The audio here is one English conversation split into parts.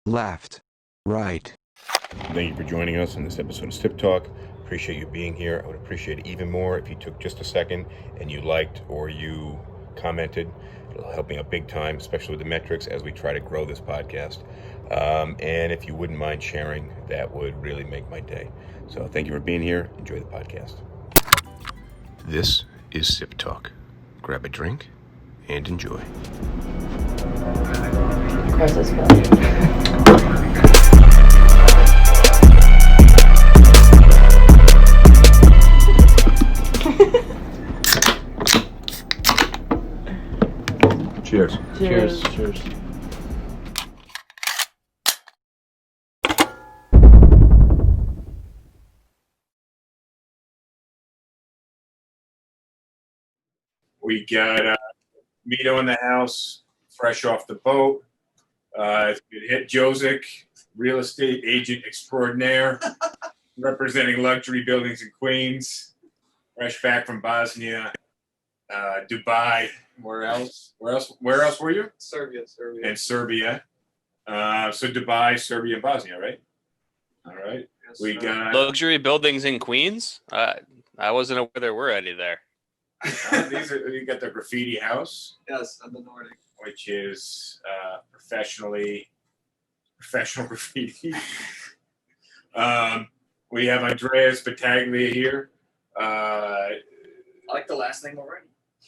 left, right. Thank you for joining us on this episode of SipTalk. Appreciate you being here. I would appreciate it even more if you took just a second and you liked or you commented. It'll help me out big time, especially with the metrics as we try to grow this podcast. And if you wouldn't mind sharing, that would really make my day. So thank you for being here. Enjoy the podcast. This is SipTalk. Grab a drink and enjoy. Crisis Cheers. Cheers. Cheers. We got Mito in the house, fresh off the boat. It hit Josic, real estate agent extraordinaire, representing luxury buildings in Queens. Fresh back from Bosnia, Dubai. Where else were you? Serbia. And Serbia. So Dubai, Serbia, and Bosnia, right? All right. Yes, We sir. got Luxury buildings in Queens? I wasn't aware there were any there. you got the graffiti house, Yes, and the Nordic. which is professional graffiti. We have Andreas Battaglia here. I like the last name already.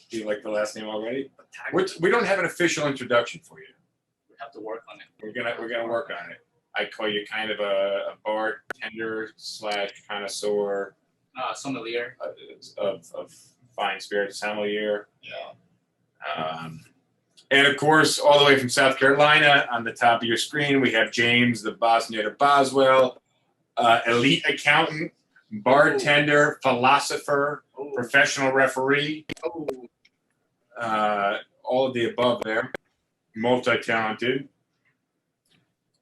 Do you like the last name already? Battaglia. We don't have an official introduction for you. We have to work on it. We're gonna work on it. I call you kind of a bartender / connoisseur Sommelier. of fine spirits, sommelier. Yeah. And of course, all the way from South Carolina, on the top of your screen, we have James, the Bosnia to Boswell, elite accountant, bartender, philosopher, professional referee, all of the above there, multi-talented.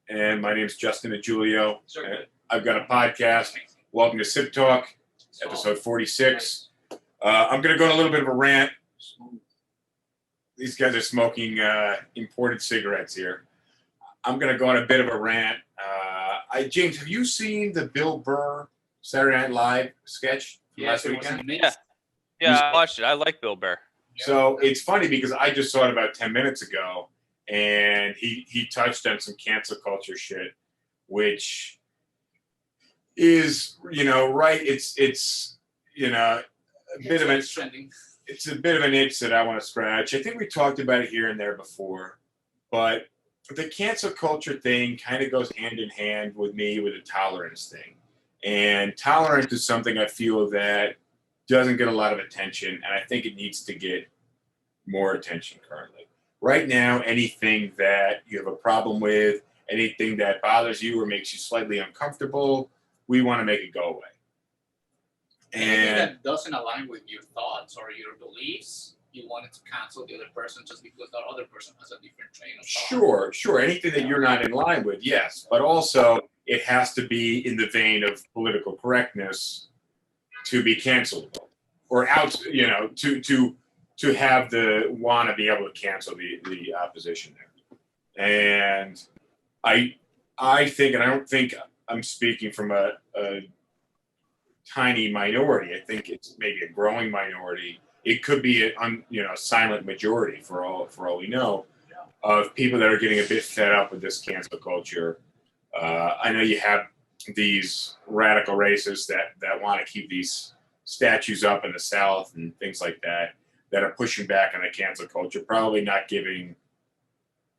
And my name's Justin Agulio. Sure. I've got a podcast. Welcome to SipTalk, episode 46. I'm going to go on a little bit of a rant. These guys are smoking imported cigarettes here. I'm going to go on a bit of a rant. James, have you seen the Bill Burr Saturday Night Live sketch from last weekend? Yeah, I watched it. I like Bill Burr. So it's funny because I just saw it about 10 minutes ago, and he touched on some cancel culture shit, which is, right. It's a bit of a trending. It's a bit of an itch that I want to scratch. I think we talked about it here and there before, but the cancel culture thing kind of goes hand in hand with me with the tolerance thing. And tolerance is something I feel that doesn't get a lot of attention, and I think it needs to get more attention currently. Right now, anything that you have a problem with, anything that bothers you or makes you slightly uncomfortable, we want to make it go away. Anything that doesn't align with your thoughts or your beliefs, you wanted to cancel the other person just because that other person has a different train of thought. Sure. Anything that you're not in line with, yes. But also, it has to be in the vein of political correctness to be cancelable. Or out, to have the want to be able to cancel the opposition there. And I think, and I don't think I'm speaking from a tiny minority. I think it's maybe a growing minority. It could be a silent majority for all we know, of people that are getting a bit fed up with this cancel culture. I know you have these radical racists that want to keep these statues up in the South and things like that are pushing back on the cancel culture, probably not giving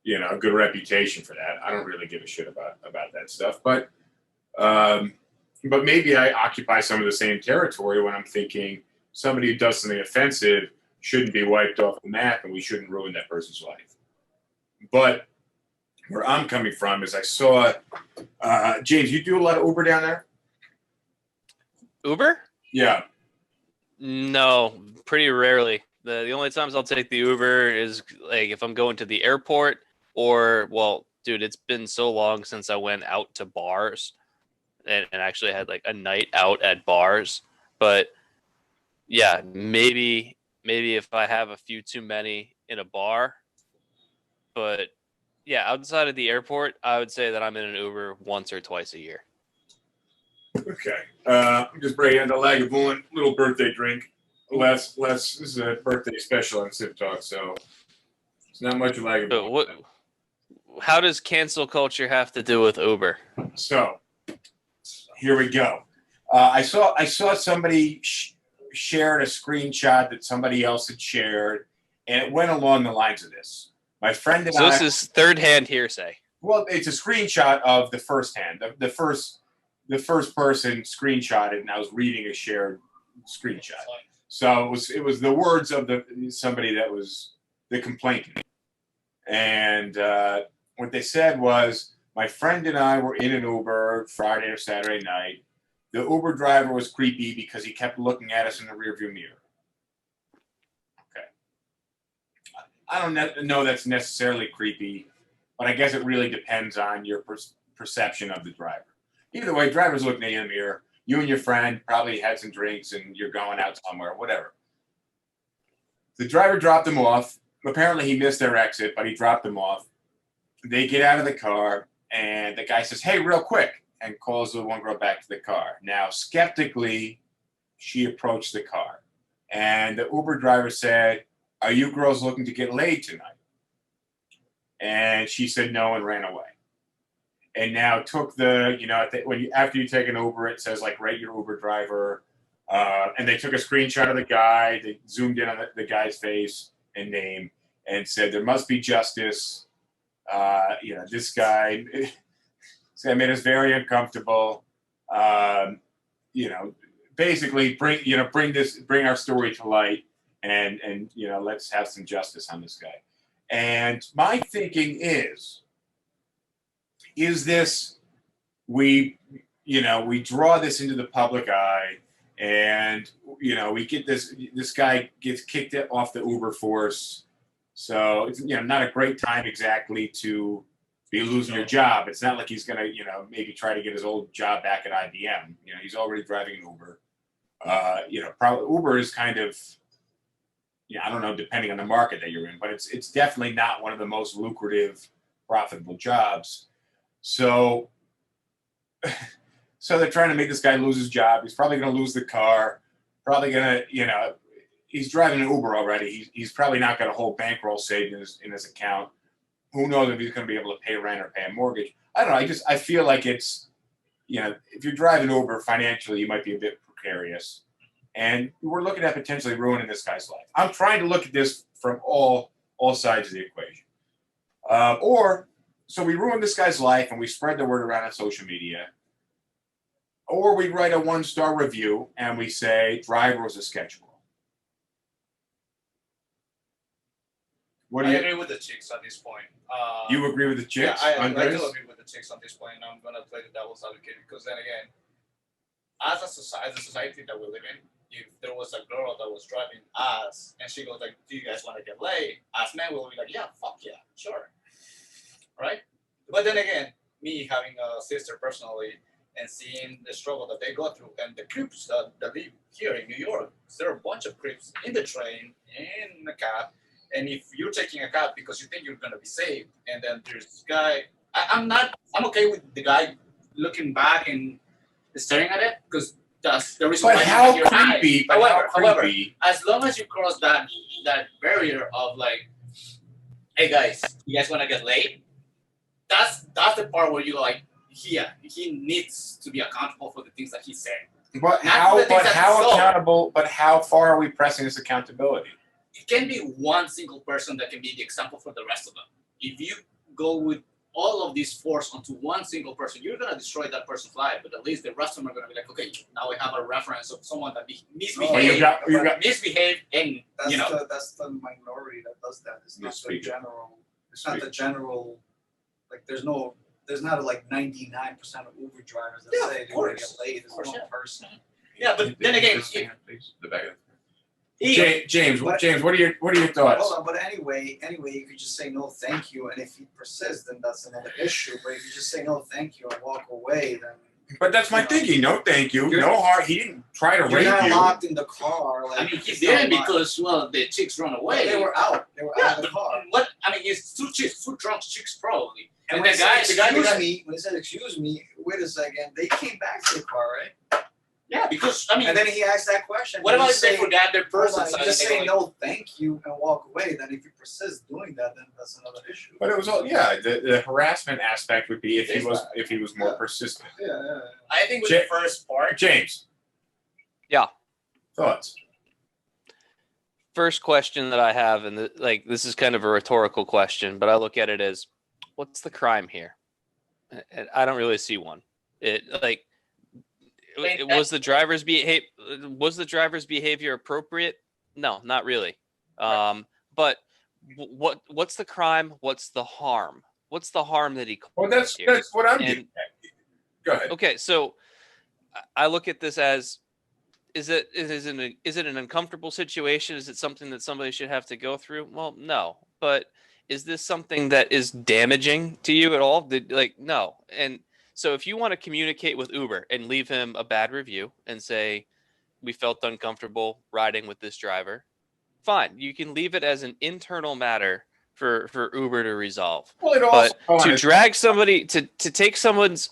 a good reputation for that. I don't really give a shit about that stuff, but maybe I occupy some of the same territory when I'm thinking somebody who does something offensive shouldn't be wiped off the map, and we shouldn't ruin that person's life. But where I'm coming from is I saw James, you do a lot of Uber down there? Uber? Yeah. No, pretty rarely. The only times I'll take the Uber is like if I'm going to the airport or, well, dude, it's been so long since I went out to bars and actually had like a night out at bars. But yeah, maybe if I have a few too many in a bar, but Yeah, outside of the airport, I would say that I'm in an Uber once or twice a year. Okay. I'm just bringing in the Lagavulin little birthday drink. Less. This is a birthday special on SipTalk, so it's not much of But Lagavulin. how does cancel culture have to do with Uber? So here we go. I saw somebody shared a screenshot that somebody else had shared, and it went along the lines of this. My friend and So I. this is third-hand hearsay. Well, it's a screenshot of the first hand. The first person screenshotted, and I was reading a shared screenshot. So it was the words of somebody that was the complainant, and what they said was, my friend and I were in an Uber Friday or Saturday night. The Uber driver was creepy because he kept looking at us in the rearview mirror. Okay. I don't know that's necessarily creepy, but I guess it really depends on your perception of the driver. Either way, driver's looking at you in the mirror. You and your friend probably had some drinks and you're going out somewhere, whatever. The driver dropped them off. Apparently he missed their exit, but he dropped them off. They get out of the car, and the guy says, "Hey, real quick," and calls the one girl back to the car. Now, skeptically, she approached the car, and the Uber driver said, "Are you girls looking to get laid tonight?" And she said no and ran away. And now took after you take an Uber, it says like rate your Uber driver, and they took a screenshot of the guy. They zoomed in on the guy's face and name, and said there must be justice. This guy made us very uncomfortable. Basically bring our story to light, and let's have some justice on this guy. And my thinking is this, we draw this into the public eye, and we get this guy gets kicked off the Uber force. So it's not a great time exactly to be losing your job. It's not like he's gonna maybe try to get his old job back at IBM. He's already driving an Uber. Probably Uber is kind of, I don't know, depending on the market that you're in, but it's definitely not one of the most lucrative, profitable jobs. So they're trying to make this guy lose his job. He's probably going to lose the car. Probably going to, he's driving an Uber already. He's probably not got a whole bankroll saved in his account. Who knows if he's going to be able to pay rent or pay a mortgage. I don't know. I feel like it's, if you're driving Uber financially, you might be a bit precarious. And we're looking at potentially ruining this guy's life. I'm trying to look at this from all sides of the equation. So we ruin this guy's life and we spread the word around on social media. Or we write a 1-star review and we say, driver was a sketchball. I agree with the chicks at this point. You agree with the chicks? Yeah, I do agree with the chicks on this point, and I'm going to play the devil's advocate because then again, as a society that we live in, if there was a girl that was driving us and she goes like, "Do you guys want to get laid?" As men, we'll be like, "Yeah, fuck yeah, sure." Right? But then again, me having a sister personally and seeing the struggle that they go through and the creeps that live here in New York, there are a bunch of creeps in the train, in the cab. And if you're taking a cab because you think you're going to be safe, and then there's this guy, I'm okay with the guy looking back and staring at it because that's the reason why you have your eyes. However, as long as you cross that barrier of like, "Hey guys, you guys want to get laid?" That's the part where you like, he needs to be accountable for the things that he's saying. But how accountable? But how far are we pressing this accountability? It can be one single person that can be the example for the rest of them. If you go with all of this force onto one single person, you're going to destroy that person's life, but at least the rest of them are going to be like, okay, now we have a reference of someone that misbehaved, and that's the minority that does that. It's not the general. It's not the general. Like there's not like 99% of Uber drivers that say they want to get laid. There's one person. Yeah, but then again, James, what are your thoughts? Hold on, but anyway, you could just say no, thank you, and if he persists, then that's another issue. But if you just say no, thank you, and walk away, then But that's my thinking. No, thank you. You're- No harm. He didn't try to You're rape not you. locked in the car. Like, I mean, he it's didn't not because the chicks run locked. away. They were out. They were out of the but car. what? I mean, it's two drunk chicks probably. And And when the they guy, said, the excuse guy, me, when he said, excuse me, wait a second, they came back to the car, right? yeah, because I mean, And then he asked that question. what You about if just they say, forgot their hold purse on, inside? you just and say they go, no, thank you, and walk away. Then if you persist doing that, then that's another issue. But it was all the harassment aspect would be if he It's was bad. more Yeah. persistent. Yeah. I think with Ja- the first part, James. Yeah. Thoughts? First question that I have, and this is kind of a rhetorical question, but I look at it as, what's the crime here? And I don't really see one. Was the driver's behavior appropriate? No, not really. But what's the crime? What's the harm? What's the harm that he caused? Well, that's here? what I'm And- getting at. Go ahead. Okay, so I look at this as, is it an uncomfortable situation? Is it something that somebody should have to go through? Well, no. But is this something that is damaging to you at all? No. And so if you want to communicate with Uber and leave him a bad review and say, we felt uncomfortable riding with this driver, fine. You can leave it as an internal matter for Uber to resolve. Well, it also To drag somebody to take someone's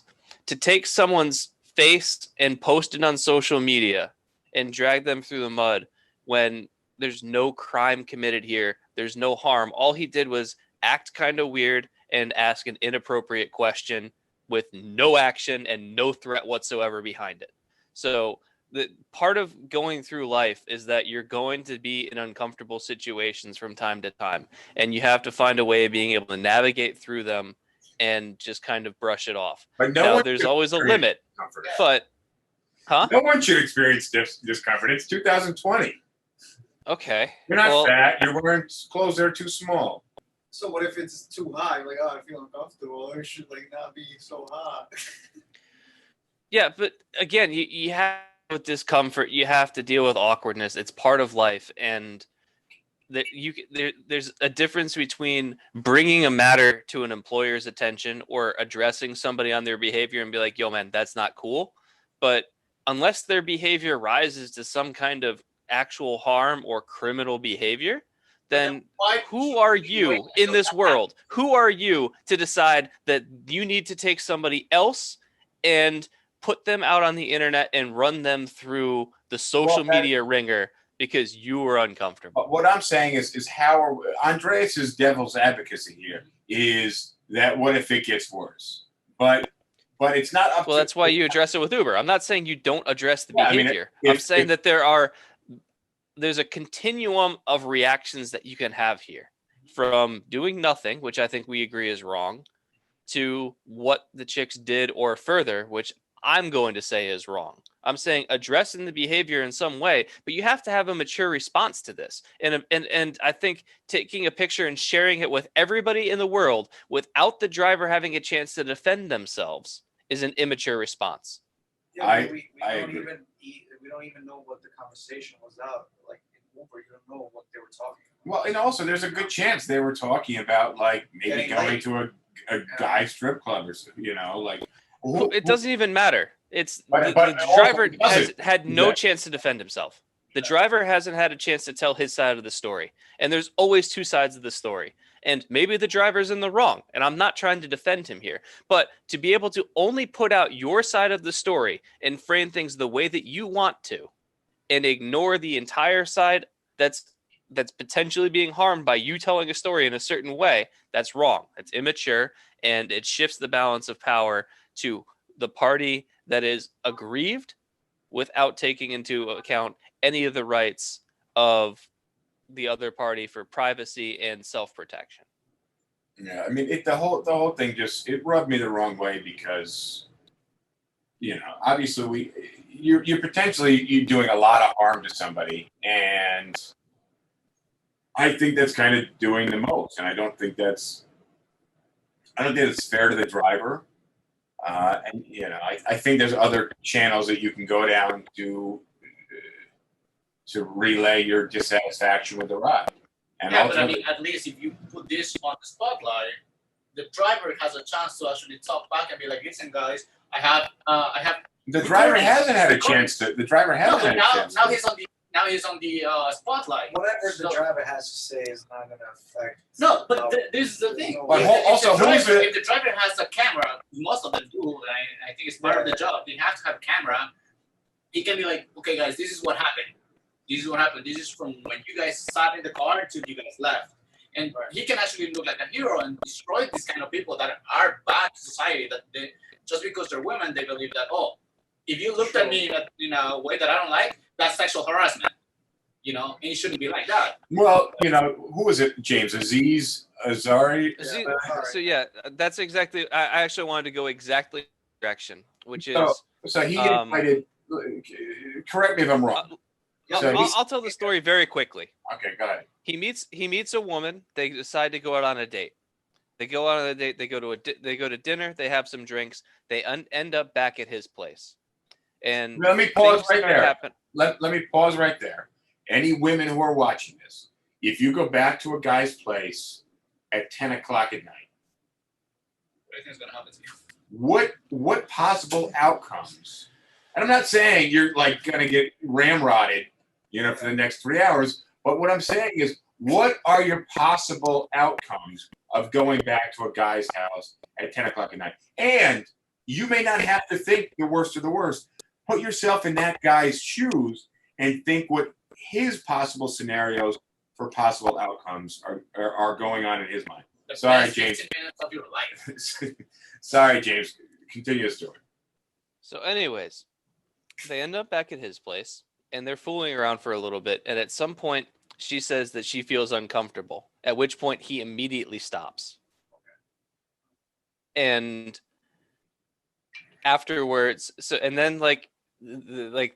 face and post it on social media and drag them through the mud when there's no crime committed here, there's no harm. All he did was act kind of weird and ask an inappropriate question with no action and no threat whatsoever behind it. So the part of going through life is that you're going to be in uncomfortable situations from time to time, and you have to find a way of being able to navigate through them and just kind of brush it off. But There's always a limit, discomfort. but No one should experience discomfort. It's 2020. okay. You're not Well, fat. You're wearing clothes that are too small. So what if it's too high? Like, oh, I feel uncomfortable. It should not be so hot. yeah, but again, you have with discomfort, you have to deal with awkwardness. It's part of life, and there's a difference between bringing a matter to an employer's attention or addressing somebody on their behavior and be like, yo, man, that's not cool. But unless their behavior rises to some kind of actual harm or criminal behavior, then who are you in this world? Who are you to decide that you need to take somebody else and put them out on the internet and run them through the social media ringer because you were uncomfortable? But what I'm saying is how Andreas's devil's advocacy here is that what if it gets worse? But it's not up to. Well, that's why you address it with Uber. I'm not saying you don't address the Yeah, I mean, behavior. if- I'm saying that there's a continuum of reactions that you can have here, from doing nothing, which I think we agree is wrong, to what the chicks did or further, which I'm going to say is wrong. I'm saying addressing the behavior in some way, but you have to have a mature response to this. And I think taking a picture and sharing it with everybody in the world without the driver having a chance to defend themselves is an immature response. Yeah, we agree. don't even know what the conversation was out. Like in Uber, you don't know what they were talking about. Well, and also there's a good chance they were talking about like maybe Getting going laid. to a guy strip club or something, like. It doesn't even matter. It's But the also driver it doesn't. has had no Exactly. chance to defend himself. The driver hasn't had a chance to tell his side of the story. And there's always two sides of the story. And maybe the driver's in the wrong. And I'm not trying to defend him here. But to be able to only put out your side of the story and frame things the way that you want to and ignore the entire side that's potentially being harmed by you telling a story in a certain way, that's wrong. That's immature. And it shifts the balance of power to the party that is aggrieved without taking into account any of the rights of the other party for privacy and self-protection. Yeah, I mean, the whole thing it rubbed me the wrong way because, obviously you're potentially doing a lot of harm to somebody, and I think that's kind of doing the most, and I don't think it's fair to the driver. And I think there's other channels that you can go down to relay your dissatisfaction with the ride. And yeah, but I mean, at least if you put this on the spotlight, the driver has a chance to actually talk back and be like, listen, guys, I have. The driver recordings. hasn't had a chance to. The driver No, hasn't but had a now chance. now to. he's on the spotlight. Whatever the So- driver has to say is not going to affect. No, but this is the thing. But also, If the driver has a camera, most of them do, and I think it's part of the job. They have to have a camera. He can be like, okay, guys, this is what happened. This is what happened. This is from when you guys sat in the car to you guys left. And he can actually look like a hero and destroy these kind of people that are bad to society. That they, just because they're women, they believe that, oh, if you looked at me in a way that I don't like, that's sexual harassment. You know, and it shouldn't be like that. Well, who was it, James? Aziz Ansari? So yeah, that's exactly. I actually wanted to go exactly direction, which is. So he invited. Correct me if I'm wrong. I'll tell the story very quickly. Okay, go ahead. He meets a woman. They decide to go out on a date. They go out on a date. They go to dinner. They have some drinks. They end up back at his place. And let me pause right there. Happen. Let me pause right there. Any women who are watching this, if you go back to a guy's place at 10 o'clock at night, What do you think is going to happen to you? What possible outcomes? And I'm not saying you're like going to get ramrodded, for the next 3 hours. But what I'm saying is, what are your possible outcomes of going back to a guy's house at 10 o'clock at night? And you may not have to think the worst of the worst. Put yourself in that guy's shoes and think what his possible scenarios for possible outcomes are going on in his mind. Sorry, James. 15 minutes of your life. Sorry, James. Continue the story. So, anyways, they end up back at his place, and they're fooling around for a little bit. And at some point, she says that she feels uncomfortable, at which point he immediately stops. And afterwards, and then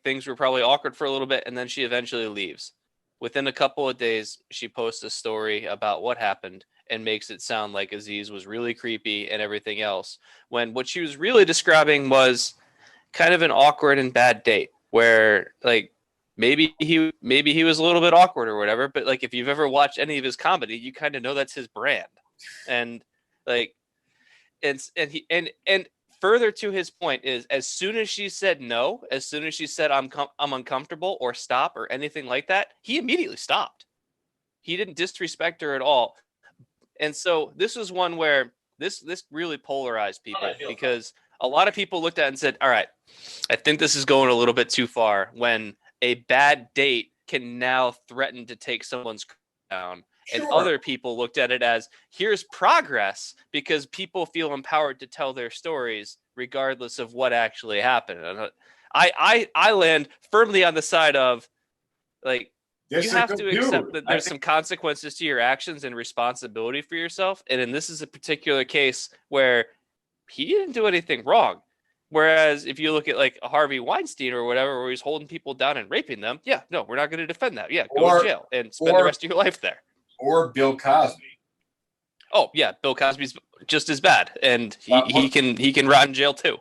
things were probably awkward for a little bit, and then she eventually leaves. Within a couple of days, she posts a story about what happened and makes it sound like Aziz was really creepy and everything else, when what she was really describing was kind of an awkward and bad date where maybe he was a little bit awkward or whatever, but if you've ever watched any of his comedy, you kind of know that's his brand. And and further to his point is, as soon as she said no, as soon as she said I'm uncomfortable or stop or anything like that, he immediately stopped. He didn't disrespect her at all. And so this was one where this really polarized people, because a lot of people looked at it and said, all right, I think this is going a little bit too far when a bad date can now threaten to take someone's down. Sure. And other people looked at it as, here's progress, because people feel empowered to tell their stories regardless of what actually happened. And I land firmly on the side of you have to accept that there's some consequences to your actions and responsibility for yourself. And this is a particular case where he didn't do anything wrong. Whereas if you look at a Harvey Weinstein or whatever, where he's holding people down and raping them, we're not going to defend that. Yeah, go to jail and spend the rest of your life there. Or Bill Cosby. Oh yeah, Bill Cosby's just as bad, and he can rot in jail too.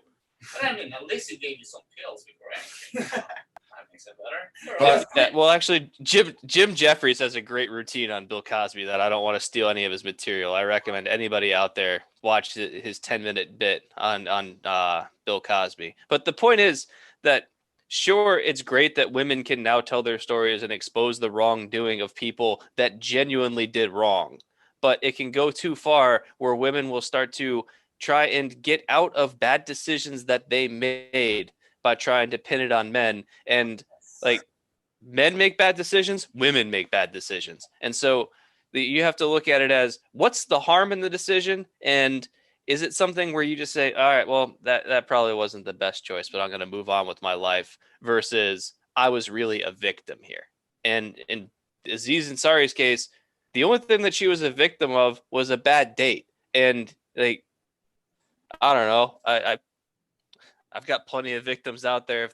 But I mean, at least he gave you some pills before anything. That makes it better. Well, actually, Jim Jeffries has a great routine on Bill Cosby that I don't want to steal any of his material. I recommend anybody out there watch his 10-minute bit on Bill Cosby. But the point is that, sure, it's great that women can now tell their stories and expose the wrongdoing of people that genuinely did wrong. But it can go too far where women will start to try and get out of bad decisions that they made by trying to pin it on men. And men make bad decisions, women make bad decisions. And so you have to look at it as, what's the harm in the decision? And is it something where you just say, all right, well, that probably wasn't the best choice, but I'm going to move on with my life, versus I was really a victim here. And in Aziz Ansari's case, the only thing that she was a victim of was a bad date. And I don't know. I've got plenty of victims out there. If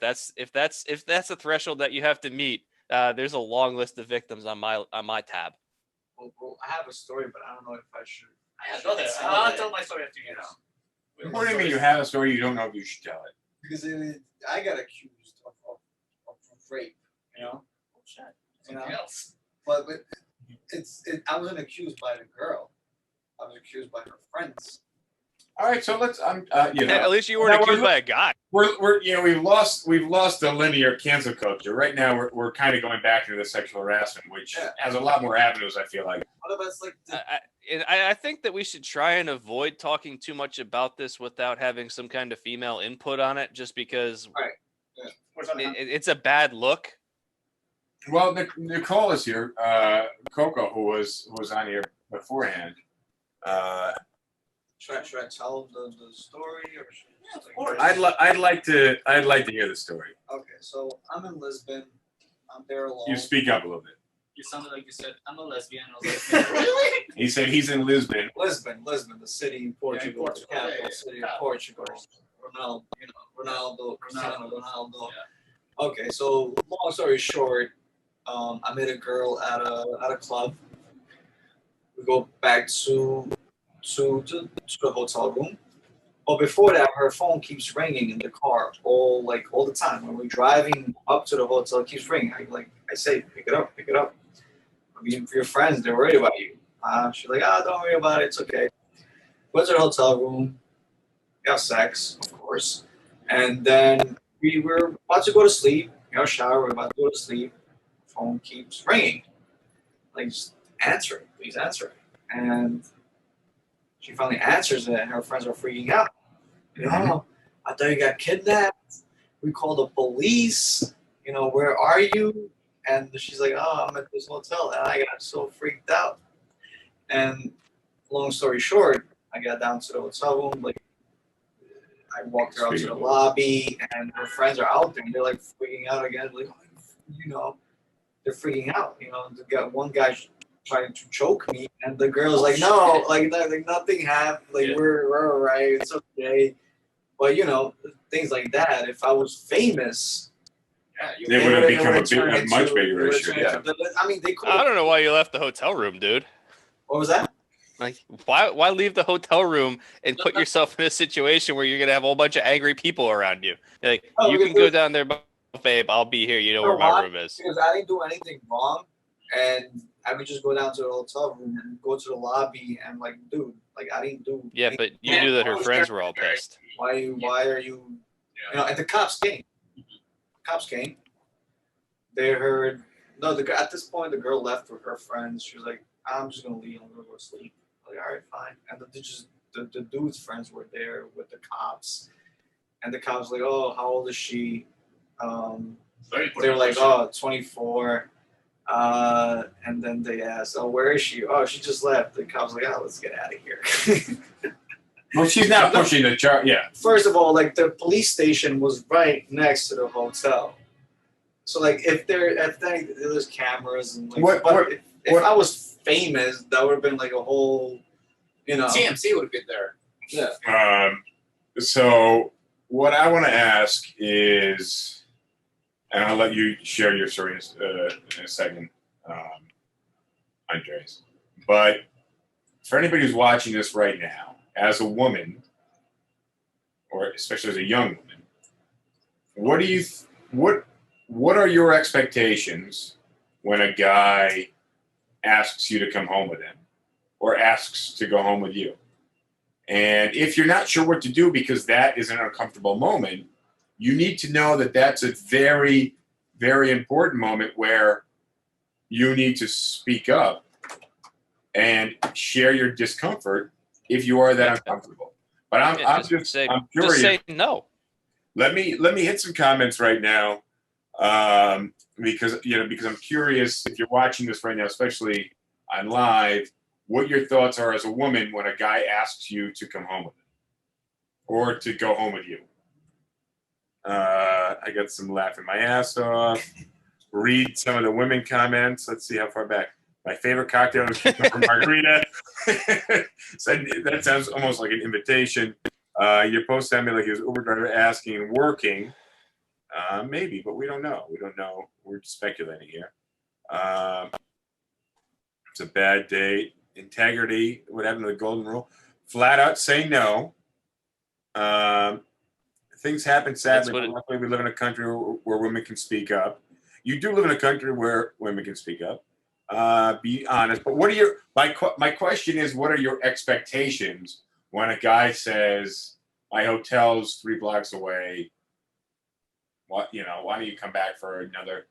that's a threshold that you have to meet, there's a long list of victims on my tab. Well, I have a story, but I don't know if I should. I'll tell my story after you know. What do you mean you have a story you don't know if you should tell it? Because I got accused of rape, Oh shit. Something else. But I wasn't accused by the girl. I was accused by her friends. All right, so let's At least you weren't Now accused by a guy. we're we've lost the linear cancel culture. Right now we're kind of going back into the sexual harassment, which has a lot more avenues, I feel like. What about it's like I think that we should try and avoid talking too much about this without having some kind of female input on it, just because it's a bad look. Well, Nicole is here. Coco, who was on here beforehand. should I tell the story or should of course. I'd like to hear the story. Okay, so I'm in Lisbon. I'm there alone. You speak up a little bit. You sounded like you said, I'm a lesbian. I was like, Really? He said he's in Lisbon. Lisbon, the city in Portugal, Portugal. the capital Yeah, city yeah. of Portugal. Ronaldo. Yeah. Okay, so long story short, I met a girl at a club. We go back to the hotel room. But before that, her phone keeps ringing in the car all the time. When we're driving up to the hotel, it keeps ringing. I say, pick it up. I mean, for your friends, they're worried about you. She's like, don't worry about it. It's okay. Go to the hotel room. Got sex, of course. And then we were about to go to sleep. Got a shower. We're about to go to sleep. Phone keeps ringing. Like, just answer it. Please answer it. And she finally answers it, and her friends are freaking out. Oh, I thought you got kidnapped. We called the police. Where are you? And she's like, I'm at this hotel. And I got so freaked out. And long story short, I got down to the hotel room. I walked her out to the lobby, and her friends are out there. And they're freaking out again. They're freaking out. They got one guy trying to choke me, and the girl's like, no, nothing happened. We're all right. It's okay. But things like that. If I was famous, It would have become a much bigger issue. Yeah. I mean, they could. I don't know why you left the hotel room, dude. What was that? Like, why leave the hotel room and put yourself in a situation where you're gonna have a whole bunch of angry people around you? You can go down there, babe. I'll be here. You know where my room is. Because I didn't do anything wrong, and I would just go down to the hotel room and go to the lobby and dude, I didn't do. Yeah, but you knew that her friends were all pissed. Why are you? And the cops came. They heard at this point the girl left with her friends. She was like, I'm just gonna leave. I'm gonna go to sleep. All right, fine. And the dude's friends were there with the cops, and the cops like, oh, how old is she? They were like, oh, 24. And then they asked, oh, where is she? Oh, she just left. The cops like, oh, let's get out of here. Well, she's not pushing the chart. Yeah. First of all, the police station was right next to the hotel. So if there's cameras and if I was famous, that would have been a whole, TMC would have been there. Yeah. So what I want to ask is, and I'll let you share your story in a second, Andres. But for anybody who's watching this right now, as a woman, or especially as a young woman, what are your expectations when a guy asks you to come home with him or asks to go home with you? And if you're not sure what to do because that is an uncomfortable moment, you need to know that that's a very, very important moment where you need to speak up and share your discomfort if you are that uncomfortable. But I'm curious. Just say no. Let me hit some comments right now, because I'm curious if you're watching this right now, especially on live, what your thoughts are as a woman when a guy asks you to come home with him or to go home with you. I got some laughing my ass off. Read some of the women comments. Let's see how far back. My favorite cocktail is from margarita. So that sounds almost like an invitation. Your post sounded like he was Uber driver asking and working. Maybe, but we don't know. We don't know. We're speculating here. It's a bad date. Integrity. What happened to the golden rule? Flat out say no. Things happen sadly. But luckily, we live in a country where women can speak up. You do live in a country where women can speak up. Be honest. But what are your my question is, what are your expectations when a guy says, "My hotel's 3 blocks away. Why don't you come back for another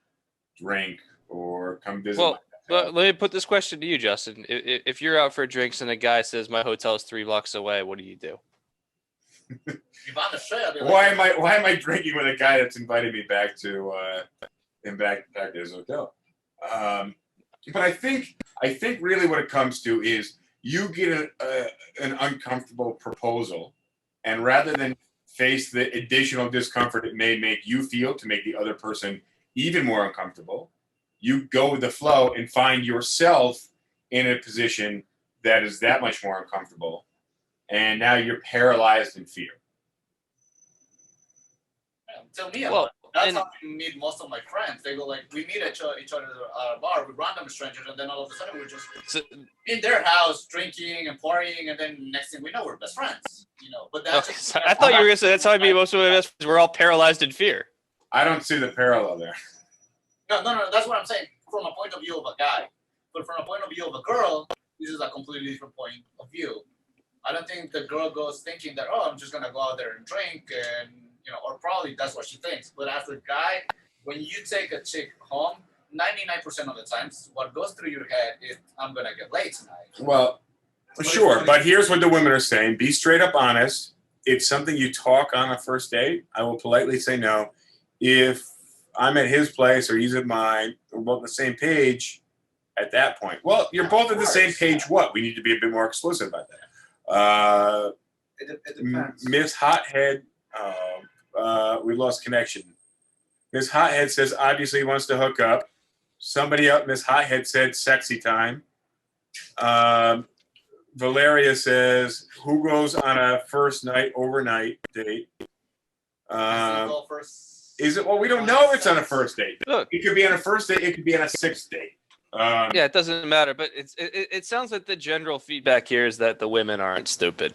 drink or come visit Well, my hotel?" let me put this question to you, Justin. If you're out for drinks and a guy says my hotel is 3 blocks away, what do you do? If I'm the straight, I'll be Why like, am I drinking with a guy that's invited me back to back to his hotel? But I think really what it comes to is you get an uncomfortable proposal, and rather than face the additional discomfort it may make you feel to make the other person even more uncomfortable, you go with the flow and find yourself in a position that is that much more uncomfortable, and now you're paralyzed in fear. tell me Well, about it. That's and- how I meet most of my friends. They go like, we meet each other at a bar with random strangers, and then all of a sudden we're just So, in their house drinking and partying, and then next thing we know, we're best friends. But that's. okay, so I thought you were gonna say that's how I meet most of my best friends. We're all paralyzed in fear. I don't see the parallel there. No. That's what I'm saying from a point of view of a guy, but from a point of view of a girl, this is a completely different point of view. I don't think the girl goes thinking that, oh, I'm just gonna go out there and drink, and or probably that's what she thinks. But as a guy, when you take a chick home, 99% of the times, what goes through your head is, I'm gonna get laid tonight. Well, sure, but here's what the women are saying: be straight up honest. It's something you talk on a first date. I will politely say no. If I'm at his place or he's at mine, we're both on the same page at that point. Well, you're both on the same page. What? We need to be a bit more explicit about that. It depends. Miss Hothead, we lost connection. Miss Hothead says obviously he wants to hook up. Somebody else, Miss Hothead said sexy time. Valeria says, who goes on a first night overnight date? Is it? Well, we don't know if it's on a first date. Look, It could be on a first date. It could be on a sixth date. yeah, it doesn't matter. But it sounds like the general feedback here is that the women aren't stupid.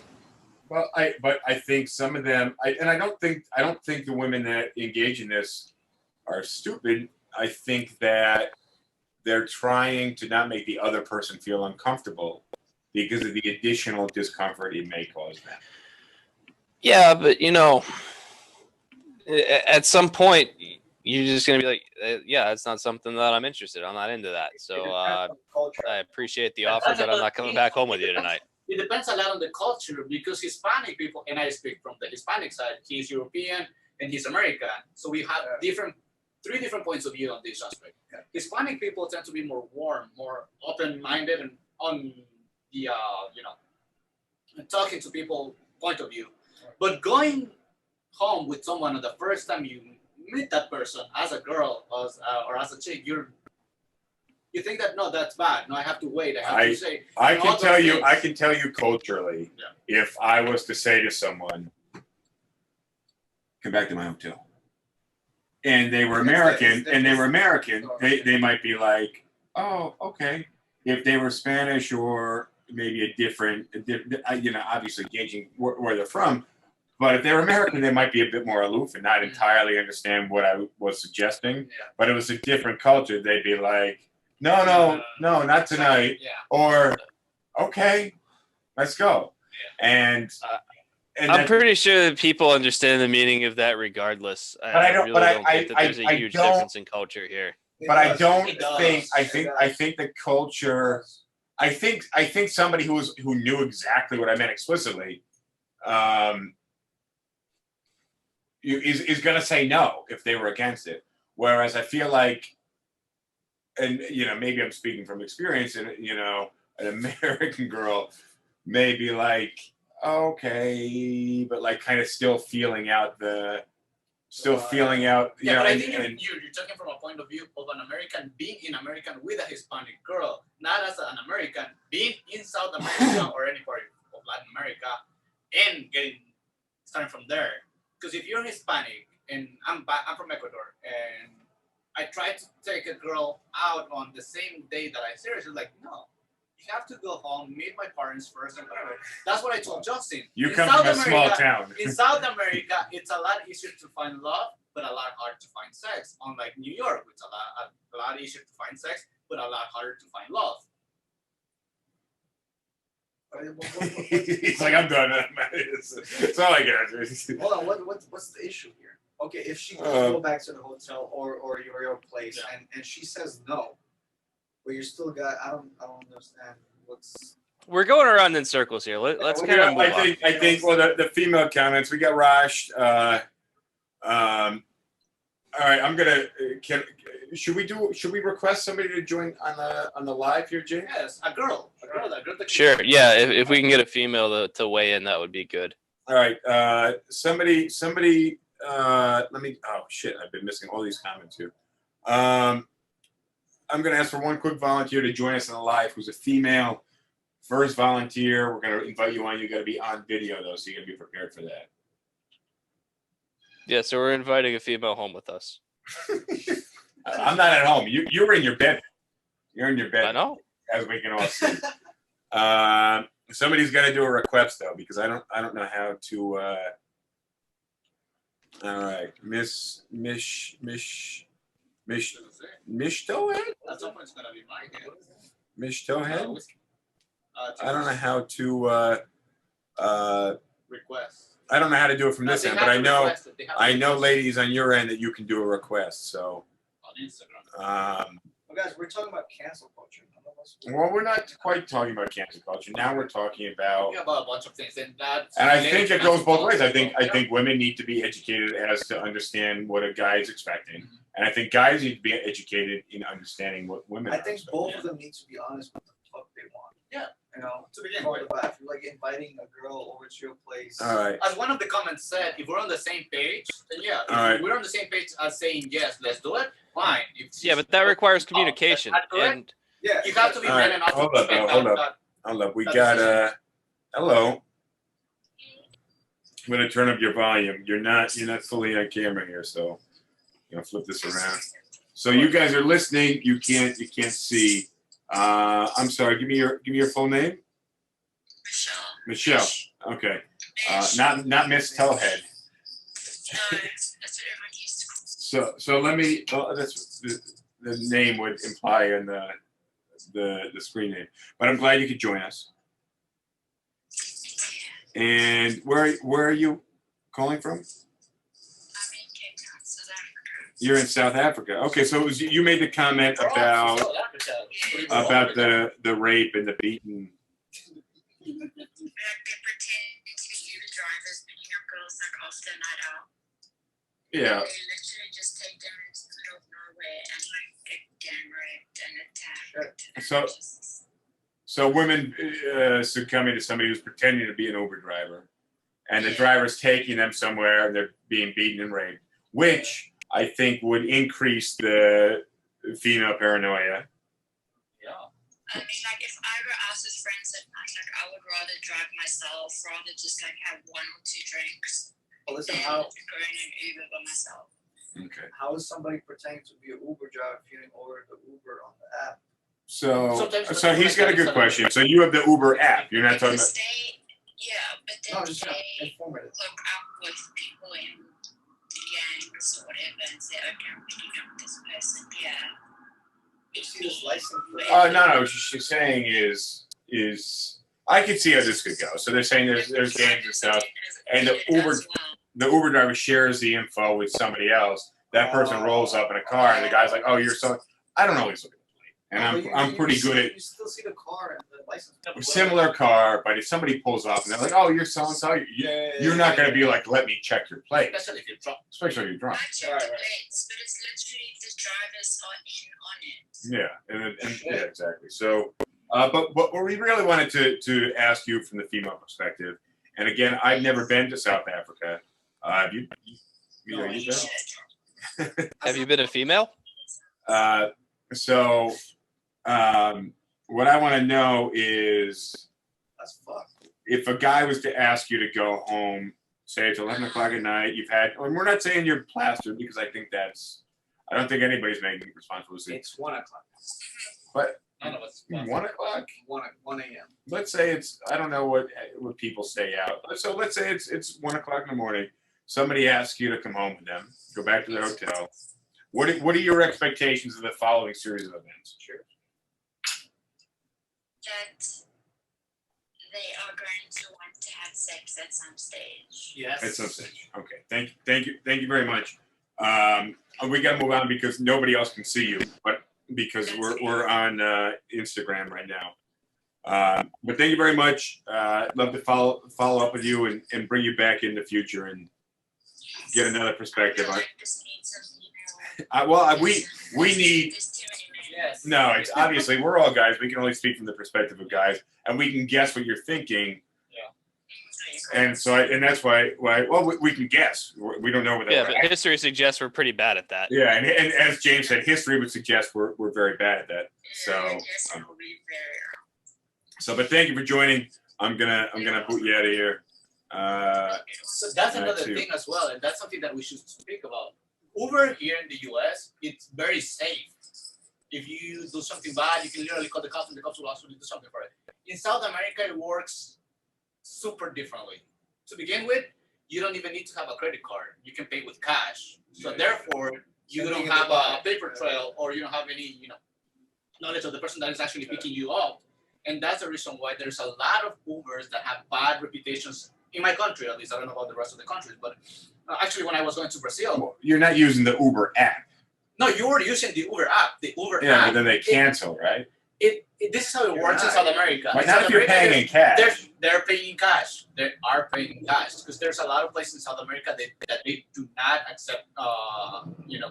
Well, I think some of them, I don't think the women that engage in this are stupid. I think that they're trying to not make the other person feel uncomfortable because of the additional discomfort it may cause them. Yeah, but at some point you're just gonna be like, yeah, it's not something that I'm interested in. I'm not into that. So I appreciate the offer, but I'm not coming back home with you tonight. It depends a lot on the culture, because Hispanic people, and I speak from the Hispanic side, he's European and he's American. So we have three different points of view on this aspect. Yeah. Hispanic people tend to be more warm, more open-minded, and on the talking to people point of view. But going home with someone the first time you meet that person as a girl or as a chick, you think that no, that's bad. No, I have to wait. I have to say. I can tell you culturally, if I was to say to someone, "Come back to my hotel," and they were American, they might be like, "Oh, okay." If they were Spanish or maybe a different, obviously gauging where they're from. But if they were American, they might be a bit more aloof and not entirely understand what I was suggesting. Yeah. But it was a different culture. They'd be like, no, not tonight. Yeah. Or, okay, let's go. Yeah. And I'm pretty sure that people understand the meaning of that regardless. I really don't think that there's a huge difference in culture here. But I don't It does. think. I think the culture. I think somebody who knew exactly what I meant explicitly, is going to say no if they were against it. Whereas I feel like, and maybe I'm speaking from experience, and an American girl may be like, okay, but like kind of still feeling out. Yeah, but I think you're talking from a point of view of an American being in American with a Hispanic girl, not as an American being in South America or any part of Latin America and starting from there. Because if you're Hispanic and I'm from Ecuador and I try to take a girl out on the same day that I see her, she's like, no, you have to go home, meet my parents first, and whatever. That's what I told Justin. You come from a small town. In South America, it's a lot easier to find love, but a lot harder to find sex. Unlike New York, it's a lot easier to find sex, but a lot harder to find love. He's like, I'm done. It's all I got. Hold on, what's the issue here? Okay, if she does go back to the hotel or your place and she says no, but you're still got I don't understand what's. We're going around in circles here. Let's kind of move on. I think well the female comments, we got Raj. All right, I'm gonna. Should we request somebody to join on the live here, Jay? Yes, a girl. Sure. Yeah. If we can get a female to weigh in, that would be good. All right. Somebody. Let me. Oh shit! I've been missing all these comments here. I'm gonna ask for one quick volunteer to join us on the live. Who's a female? First volunteer. We're gonna invite you on. You got to be on video though, so you got to be prepared for that. Yeah, so we're inviting a female home with us. I'm not at home. You're in your bed. You're in your bed. I know. As we can all see. Somebody's got to do a request though, because I don't know how to. All right, Mish Towhead. At some point, it's gonna be my hand. Mish Towhead. I don't know how to. Request. I don't know how to do it from this end, but I know, ladies, on your end that you can do a request. So. On Instagram. Well, guys, we're talking about cancel culture. Well, we're not quite talking about cancel culture. Now we're talking about. Yeah, about a bunch of things, and I think it goes both ways. I think women need to be educated as to understand what a guy is expecting, and I think guys need to be educated in understanding what women. I think both of them need to be honest with what the fuck they want. Yeah. You know, To begin from with. the back, like inviting a girl over to your place. All right. As one of the comments said, if we're on the same page, then yeah. If All right. we're on the same page as saying yes, let's do it. Fine. Yeah, but that requires communication. And Yeah. You have to be All man right, enough to hold up, respect hold up. that. Hold up. We That's got the hello. I'm gonna turn up your volume. You're not fully on camera here, so I'm gonna flip this around. So you guys are listening. You can't see. I'm sorry. Give me your full name. Michelle. Okay. Not Miss Tellhead. So let me. That's the name would imply in the screen name. But I'm glad you could join us. And where are you calling from? I'm in Cape Town, South Africa. You're in South Africa. Okay, so it was, you made the comment about the rape and the beating. Like they pretend to be Uber drivers picking up girls like after a night out. Yeah. They literally just take them into the middle of nowhere and like get gang raped and attacked. So women succumbing to somebody who's pretending to be an Uber driver, and the driver's taking them somewhere and they're being beaten and raped, which I think would increase the female paranoia. I mean, like if I were out with friends at night, like I would rather drive myself, rather just like have 1 or 2 drinks Well, listen, than how going in Uber by myself. Okay. is somebody pretending to be an Uber driver if you didn't order the Uber on the app? So he's got a good question. So you have the Uber app. You're not talking about. But No, then just they informative. hook up with people in the gangs or whatever and say, okay, I'm picking up this person. Yeah. You see this license plate? Oh no, what she's saying is I can see how this could go. So they're saying there's gangs and stuff, and the Uber driver shares the info with somebody else. That person rolls up in a car, and the guy's like, "Oh, you're so." I don't always look at the plate, and I'm pretty good at. You still see the car and the license plate. Similar car, but if somebody pulls up and they're like, "Oh, you're so and so," you're not going to be like, "Let me check your plate," Especially if you're drunk. especially if you're drunk. I check the plates, but it's literally if the drivers are in on it. Yeah, yeah, exactly. So, but what we really wanted to ask you from the female perspective, and again, I've never been to South Africa. Have you been? have you been a female? So, what I want to know is, That's fucked. if a guy was to ask you to go home, say it's 11 o'clock at night, you've had, and we're not saying you're plastered because I don't think anybody's making responsible decisions. It's 1 o'clock. But None of us. 1 o'clock? 1 a.m. Let's say it's, I don't know what people stay out. So let's say it's 1 o'clock in the morning. Somebody asks you to come home with them, go back to the hotel. What are your expectations of the following series of events? Sure. That they are going to want to have sex at some stage. Yes. At some stage. Okay. Thank you very much. We got to move on because nobody else can see you, but because we're on Instagram right now. But thank you very much. Love to follow up with you and bring you back in the future and get another perspective on. We need. Yes. No, it's obviously we're all guys. We can only speak from the perspective of guys, and we can guess what you're thinking. Yeah. And so, and that's why. Well, we can guess. We don't know what that. Yeah, but history suggests we're pretty bad at that. Yeah, and as James said, history would suggest we're very bad at that. So, but thank you for joining. I'm gonna boot you out of here. So that's another too. thing as well, and that's something that we should speak about. Uber here in the US, it's very safe. If you do something bad, you can literally call the cops and the cops will actually do something for it. In South America, it works super differently. To begin with, you don't even need to have a credit card. You can pay with cash. So therefore, you don't have a paper trail or you don't have any, knowledge of the person that is actually picking you up. And that's the reason why there's a lot of Ubers that have bad reputations in my country, at least. I don't know about the rest of the countries, but actually when I was going to Brazil. Well, you're not using the Uber app. No, you were using the Uber app. The Uber Yeah, app. but then they cancel, right? This is how it works in South America. But In not South if you're America, paying in cash. They're paying in cash. They are paying in cash because there's a lot of places in South America that they do not accept,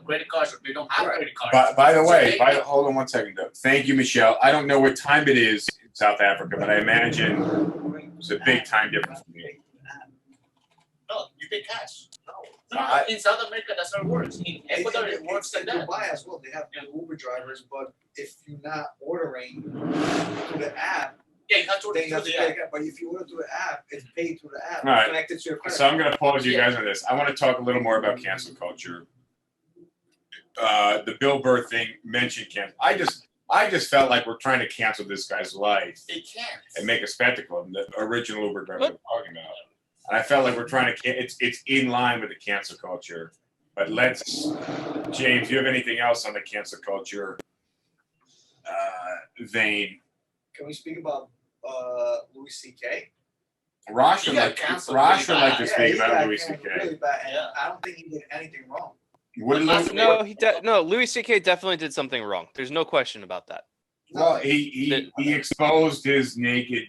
credit cards or they don't have credit cards. By the So way, hold on one second though. Thank you, Michelle. I don't know what time it is in South Africa, but I imagine it's a big time difference for me. No, you pay cash. No, I- in South America, that's how it works. In Ecuador, it works like that. Dubai as well. They have Uber drivers, but if you're not ordering through the app, Yeah, you have to order then you have through to the pay app. again. But if you order through the app, it's paid through the app, All right. connected to your credit So I'm card. going to pause you guys on this. I want to talk a little more about cancel culture. The Bill Burr thing mentioned cancel. I just felt like we're trying to cancel this guy's life It can't. and make a spectacle of him, the original Uber driver we're talking about. And I felt like we're trying to. It's in line with the cancel culture. But James, do you have anything else on the cancel culture vein? Can we speak about Louis C.K.? Rosh would He got like canceled Rosh would really like to bad. speak he about got Louis canceled C.K. really bad, and Yeah. I don't think he did anything wrong. What did Louis? No, Louis C.K. definitely did something wrong. There's no question about that. Well, he exposed his naked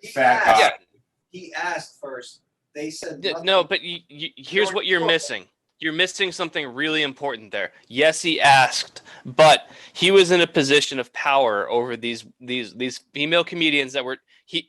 He fat asked, body. he asked first. They said nothing. No, but here's what you're missing. You're missing something really important there. Yes, he asked, but he was in a position of power over these female comedians that were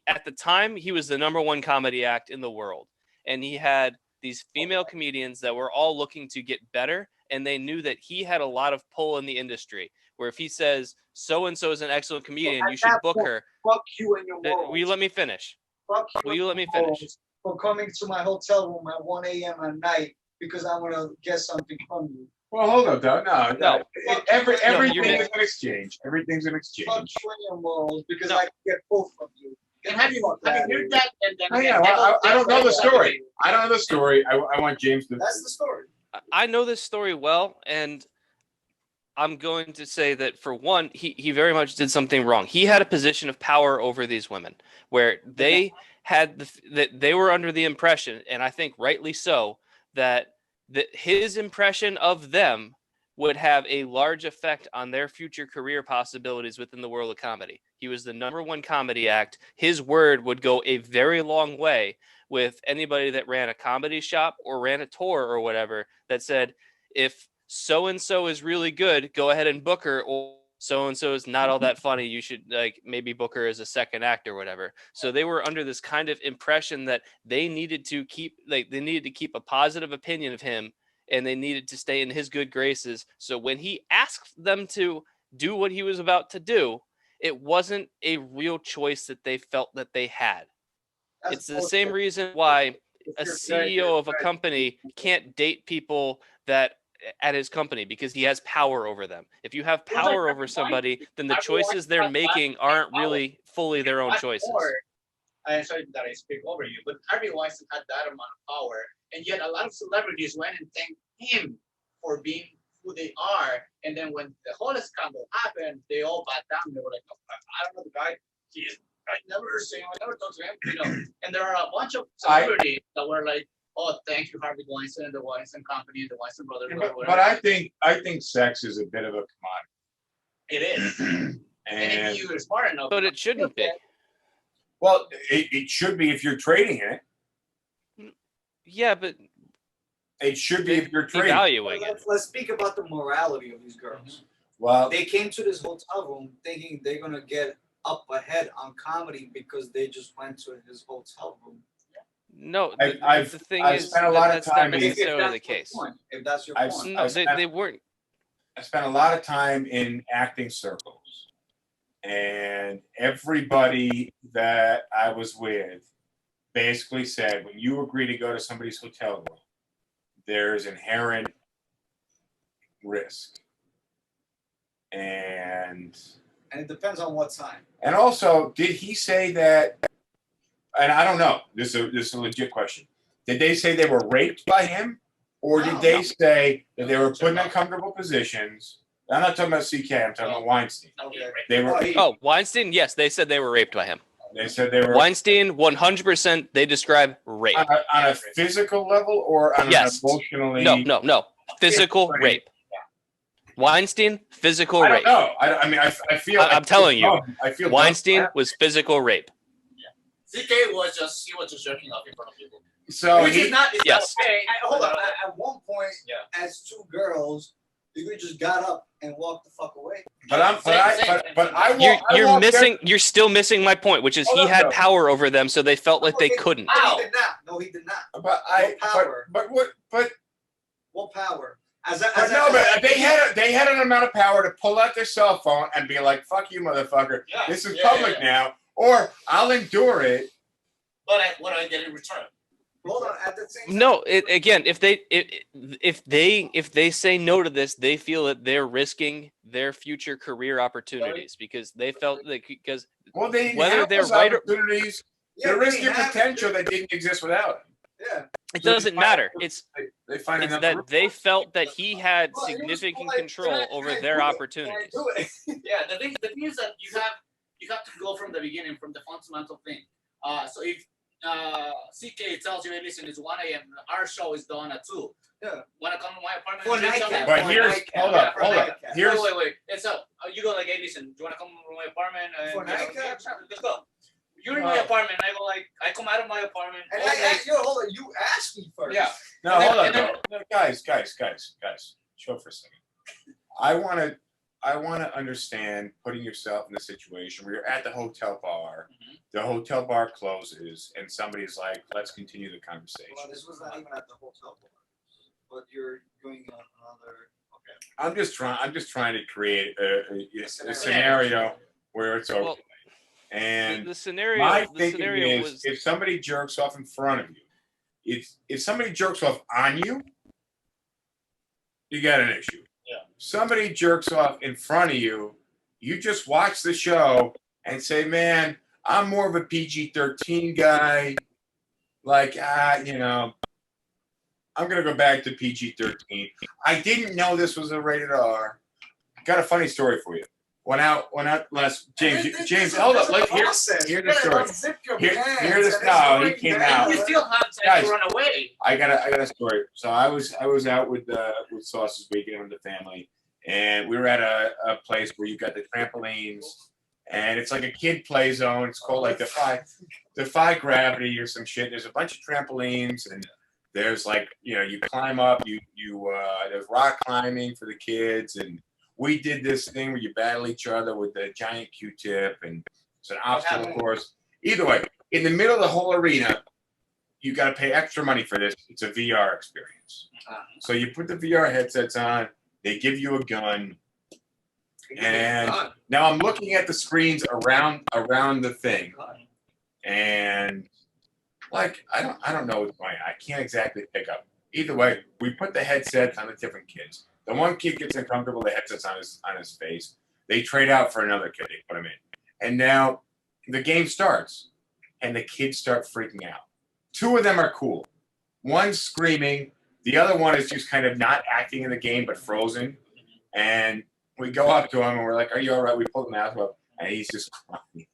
at the time he was the #1 comedy act in the world, and he had these female comedians that were all looking to get better, and they knew that he had a lot of pull in the industry. Where if he says so and so is an excellent comedian, you should book her. Fuck you and your morals. Will you let me finish? Fuck you Will and you your let me finish? morals For coming to my hotel room at 1 a.m. at night because I want to get something from you. Well, hold up, though. No. Everything you're is an exchange. Everything's an Fuck exchange. you and your morals because No. I can get both from you. And have you heard that? And then Oh, yeah, well, I don't know the story. I don't know the story. I want James to. That's the story. I know this story well, and I'm going to say that for one, he very much did something wrong. He had a position of power over these women, where they had that they were under the impression, and I think rightly so, that his impression of them would have a large effect on their future career possibilities within the world of comedy. He was the #1 comedy act. His word would go a very long way with anybody that ran a comedy shop or ran a tour or whatever that said, if so-and-so is really good, go ahead and book her, or so-and-so is not all that funny, you should maybe book her as a second act or whatever. So they were under this kind of impression that they needed to keep a positive opinion of him, and they needed to stay in his good graces. So when he asked them to do what he was about to do, it wasn't a real choice that they felt that they had. It's the same reason why a CEO of a company can't date people that at his company, because he has power over them. If you have power over somebody, then the choices they're making aren't really fully their own choices. I'm sorry that I speak over you, but Harvey Weinstein had that amount of power, and yet a lot of celebrities went and thanked him for being who they are. And then when the whole scandal happened, they all backed down. They were like, I don't know the guy. I never seen him. I never talked to him. And there are a bunch of celebrities that were like, "Oh, thank you, Harvey Weinstein, the Weinstein Company, the Weinstein Brothers." But I think sex is a bit of a commodity. It is. And if you're smart enough, But it shouldn't be. Well, it should be if you're trading it. Yeah, but it should be if you're trading. Evaluating it. Let's speak about the morality of these girls. Well, they came to this hotel room thinking they're gonna get up ahead on comedy because they just went to his hotel room. No, I've the thing I've is spent a lot of that's time not in- necessarily the case. If that's your I've- point. No, they weren't. I spent a lot of time in acting circles, and everybody that I was with basically said, when you agree to go to somebody's hotel room, there's inherent risk. And it depends on what time. And also, did he say that? And I don't know. This is a legit question. Did they say they were raped by him, or did they say that they were put in uncomfortable positions? I'm not talking about CK. I'm talking about Weinstein. They were. Oh, Weinstein. Yes, they said they were raped by him. They said they were. Weinstein, 100%. They describe rape On a physical level or on an emotionally. No. Physical rape. Weinstein, physical I don't rape. know. I mean, I feel. I'm telling you, I feel Weinstein was physical rape. CK was just jerking off in front of people. So which is not. Yes. Okay, hold on. At one point, as two girls, you just got up and walked the fuck away. You're still missing my point, which is he had power over them, so they felt like they couldn't. No, he did not. But what power? But they had an amount of power to pull out their cell phone and be like, "Fuck you, motherfucker! This is public now," or "I'll endure it." But what do I get in return? Hold on. At the same time. No, again, if they say no to this, they feel that they're risking their future career opportunities because they felt that whether they're right or opportunities, they're risking potential that didn't exist without him. Yeah. It doesn't matter. It's that they felt that he had significant control over their opportunities. Yeah, the thing is that you have to go from the beginning, from the fundamental thing. So if CK tells you, hey, listen, it's 1 a.m. Our show is done at 2. Yeah. Want to come to my apartment? But hold up. Wait. And so you go like, hey, listen, do you want to come to my apartment? Let's go. You're in my apartment. I go like, I come out of my apartment. And hold on. You asked me first. Yeah. No, hold on. No, guys. Chill for a second. I want to understand putting yourself in a situation where you're at the hotel bar. Mm-hmm. The hotel bar closes, and somebody's like, "Let's continue the conversation." Well, this was not even at the hotel bar, but you're going on another. Okay. I'm just trying to create a scenario where it's okay. Well, and the scenario. My the thinking scenario is, was if somebody jerks off in front of you, if somebody jerks off on you, you got an issue. Yeah. Somebody jerks off in front of you, you just watch the show and say, "Man, I'm more of a PG-13 guy. Like, I'm gonna go back to PG-13. I didn't know this was a rated R. Got a funny story for you. Went out last James, hold up. Here's the story. Here's he came out. You still have time to run away. I got a story. So I was out with Sauce this weekend with the family, and we were at a place where you got the trampolines, and it's like a kid play zone. It's called like Defy Gravity or some shit. There's a bunch of trampolines, and there's like you climb up. There's rock climbing for the kids, and we did this thing where you battle each other with the giant Q-tip, and it's an obstacle course. Either way, in the middle of the whole arena, you got to pay extra money for this. It's a VR experience. So you put the VR headsets on. They give you a gun. And now I'm looking at the screens around the thing. And like, I don't know what's going on. I can't exactly pick up. Either way, we put the headsets on the different kids. The one kid gets uncomfortable, the headset's on his face. They trade out for another kid, they put him in. And now the game starts, and the kids start freaking out. 2 of them are cool. One's screaming, the other one is just kind of not acting in the game, but frozen. And we go up to him, and we're like, "Are you all right?" We pull the mask up, and he's just crying.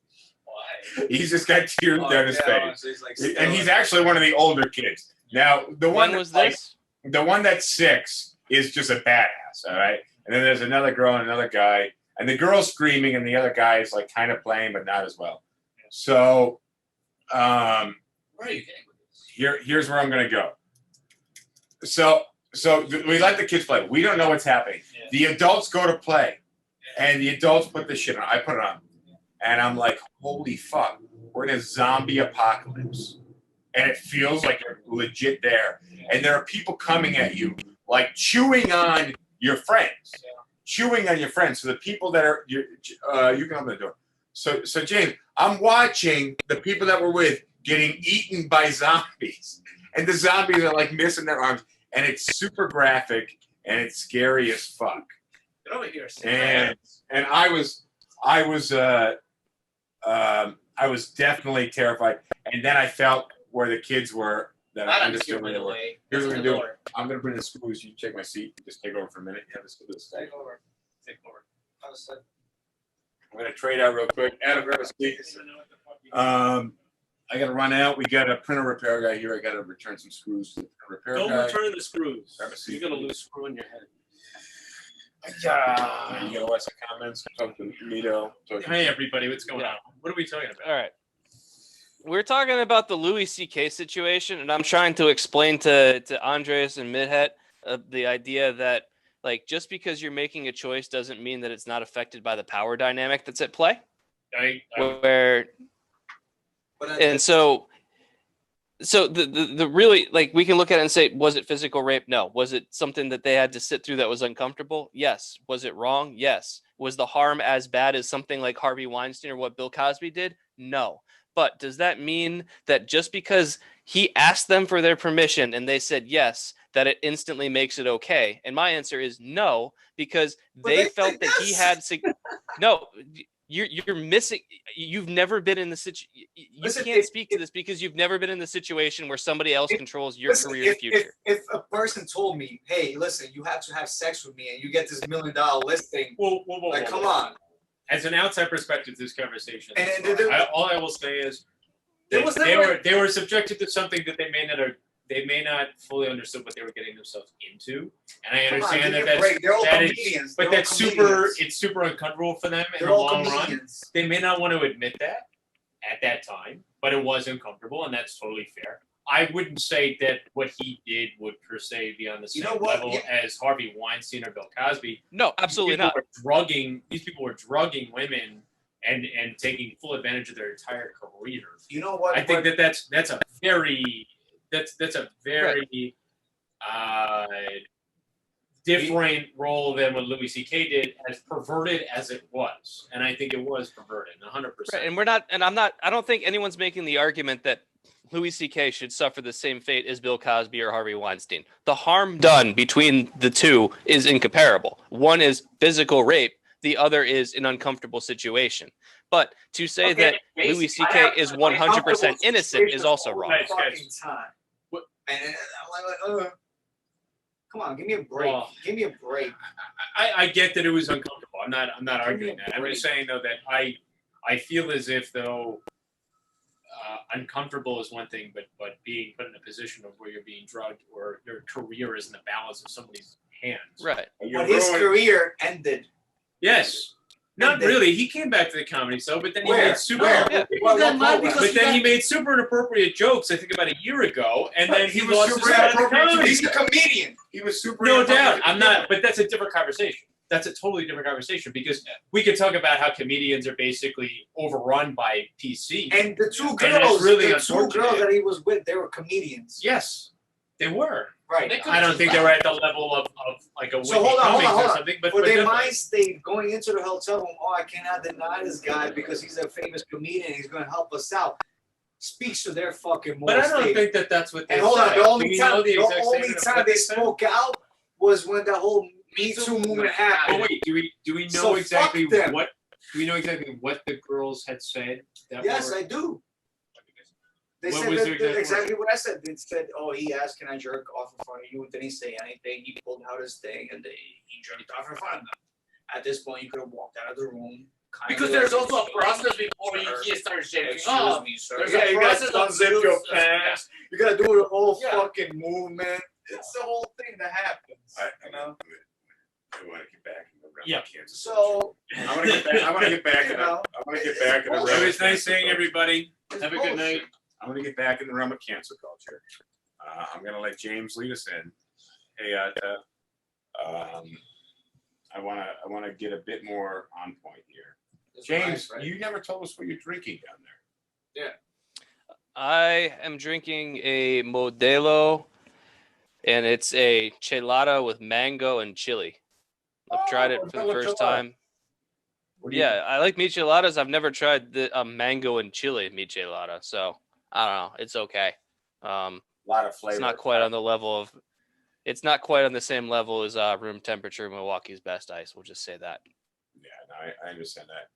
Why? He's just got tears down his face. So he's like, And he's actually one of the older kids. Now, the one When was that's, like, this? the one that's 6 is just a badass, all right? And then there's another girl and another guy. And the girl's screaming, and the other guy is like kind of playing, but not as well. So, Where are you getting with this? here's where I'm gonna go. So we let the kids play. We don't know what's happening. Yeah. The adults go to play, and the adults put the shit on. I put it on, and I'm like, holy fuck, we're in a zombie apocalypse, and it feels like you're legit there. And there are people coming at you, like chewing on your friends. Chewing on your friends. So the people that are you can open the door. So James, I'm watching the people that we're with getting eaten by zombies, and the zombies are like missing their arms, and it's super graphic and it's scary as fuck. Get over here. And I was definitely terrified, and then I felt where the kids were. That I understood where they were. Here's what we're gonna do. I'm gonna bring the screws. You take my seat. Just take over for a minute. Yeah, let's do this. Take over. I'm gonna trade out real quick. Adam, grab a seat. I gotta run out. We got a printer repair guy here. I gotta return some screws to the repair Don't guy. return the screws. Grab a seat. You're gonna lose screw in your head. Yeah. You gotta watch the comments. Talk to Mito. Hey everybody, what's going on? What are we talking about? All right. We're talking about the Louis C.K. situation, and I'm trying to explain to Andres and Midhet the idea that, like, just because you're making a choice doesn't mean that it's not affected by the power dynamic that's at play. So the really, like, we can look at it and say, was it physical rape? No. Was it something that they had to sit through that was uncomfortable? Yes. Was it wrong? Yes. Was the harm as bad as something like Harvey Weinstein or what Bill Cosby did? No. But does that mean that just because he asked them for their permission and they said yes, that it instantly makes it okay? And my answer is no, because they felt that he had no. You're missing. You've never been in the situation. You can't speak to this because you've never been in the situation where somebody else controls your career future. If a person told me, "Hey, listen, you have to have sex with me, and you get this $1 million listing," come on. As an outside perspective to this conversation, And all I will say is There was never- they were subjected to something that they may not fully understood what they were getting themselves into, and I understand They're all that is, comedians. but that's super uncomfortable for them in the long run. They may not want to admit that at that time, but it was uncomfortable, and that's totally fair. I wouldn't say that what he did would per se be on the same level as Harvey Weinstein or Bill Cosby. No, absolutely not. These people were drugging women and taking full advantage of their entire career. You know what? I think that's a very different role than what Louis C.K. did, as perverted as it was, and I think it was perverted, 100%. Right, and I don't think anyone's making the argument that Louis C.K. should suffer the same fate as Bill Cosby or Harvey Weinstein. The harm done between the two is incomparable. One is physical rape. The other is an uncomfortable situation. But to say that Louis C.K. is 100% innocent is also wrong. And I'm like, come on, give me a break. Give me a break. I get that it was uncomfortable. I'm not arguing that. I'm just saying though that I feel as if though uncomfortable is one thing, but being put in a position of where you're being drugged or your career is in the balance of somebody's hands. Right. But his career ended. Yes. Not really. He came back to the comedy show, but then he made super. But then he made super inappropriate jokes. I think about a year ago, and then he lost his spot in the comedy. He's a comedian. He was super. No doubt. I'm not. But that's a different conversation. That's a totally different conversation because we could talk about how comedians are basically overrun by PC. And the two girls that he was with, they were comedians. Yes, they were. Right. I don't think they were at the level of like a Whitney hold on. or something. But their mind state going into the hotel room, I cannot deny this guy because he's a famous comedian and he's going to help us out. Speaks to their fucking moral But I don't state. think that that's what they And hold on, said. the only time they said? spoke out was when the whole Me Too movement happened. Oh wait, do we know So exactly fuck them. what? Do we know exactly what the girls had said? Yes, I do. They What said was their exact exactly what I said. They said, he asked, can I jerk off in front of you? And then he say anything. He pulled out his thing and he jerked off in front of them. At this point, you could have walked out of the room Because there's also a process before he starts shaking up. me, sir. There's Yeah, a you gotta process of unzip your loose- pants. You gotta do the whole Yeah. fucking movement. It's the whole thing that happens. You know. I want to get back in the realm Yeah. of Kansas. So I want to get back. I want to get back You in. know, I want to get back in the realm. It of was nice cancel seeing culture. everybody. it's Have a good bullshit. night. I want to get back in the realm of cancel culture. I'm gonna let James lead us in. Hey, I wanna get a bit more on point here. It's James, nice, right? you never told us what you're drinking down there. I am drinking a Modelo, and it's a chelada with mango and chili. I've tried it for the Modelo first chelada. time. What do you- Yeah, I like micheladas. I've never tried the mango and chili michelada, so I don't know. It's okay. a lot of flavor. It's not quite on the level of. It's not quite on the same level as room temperature Milwaukee's Best Ice. We'll just say that. Yeah, no, I understand that.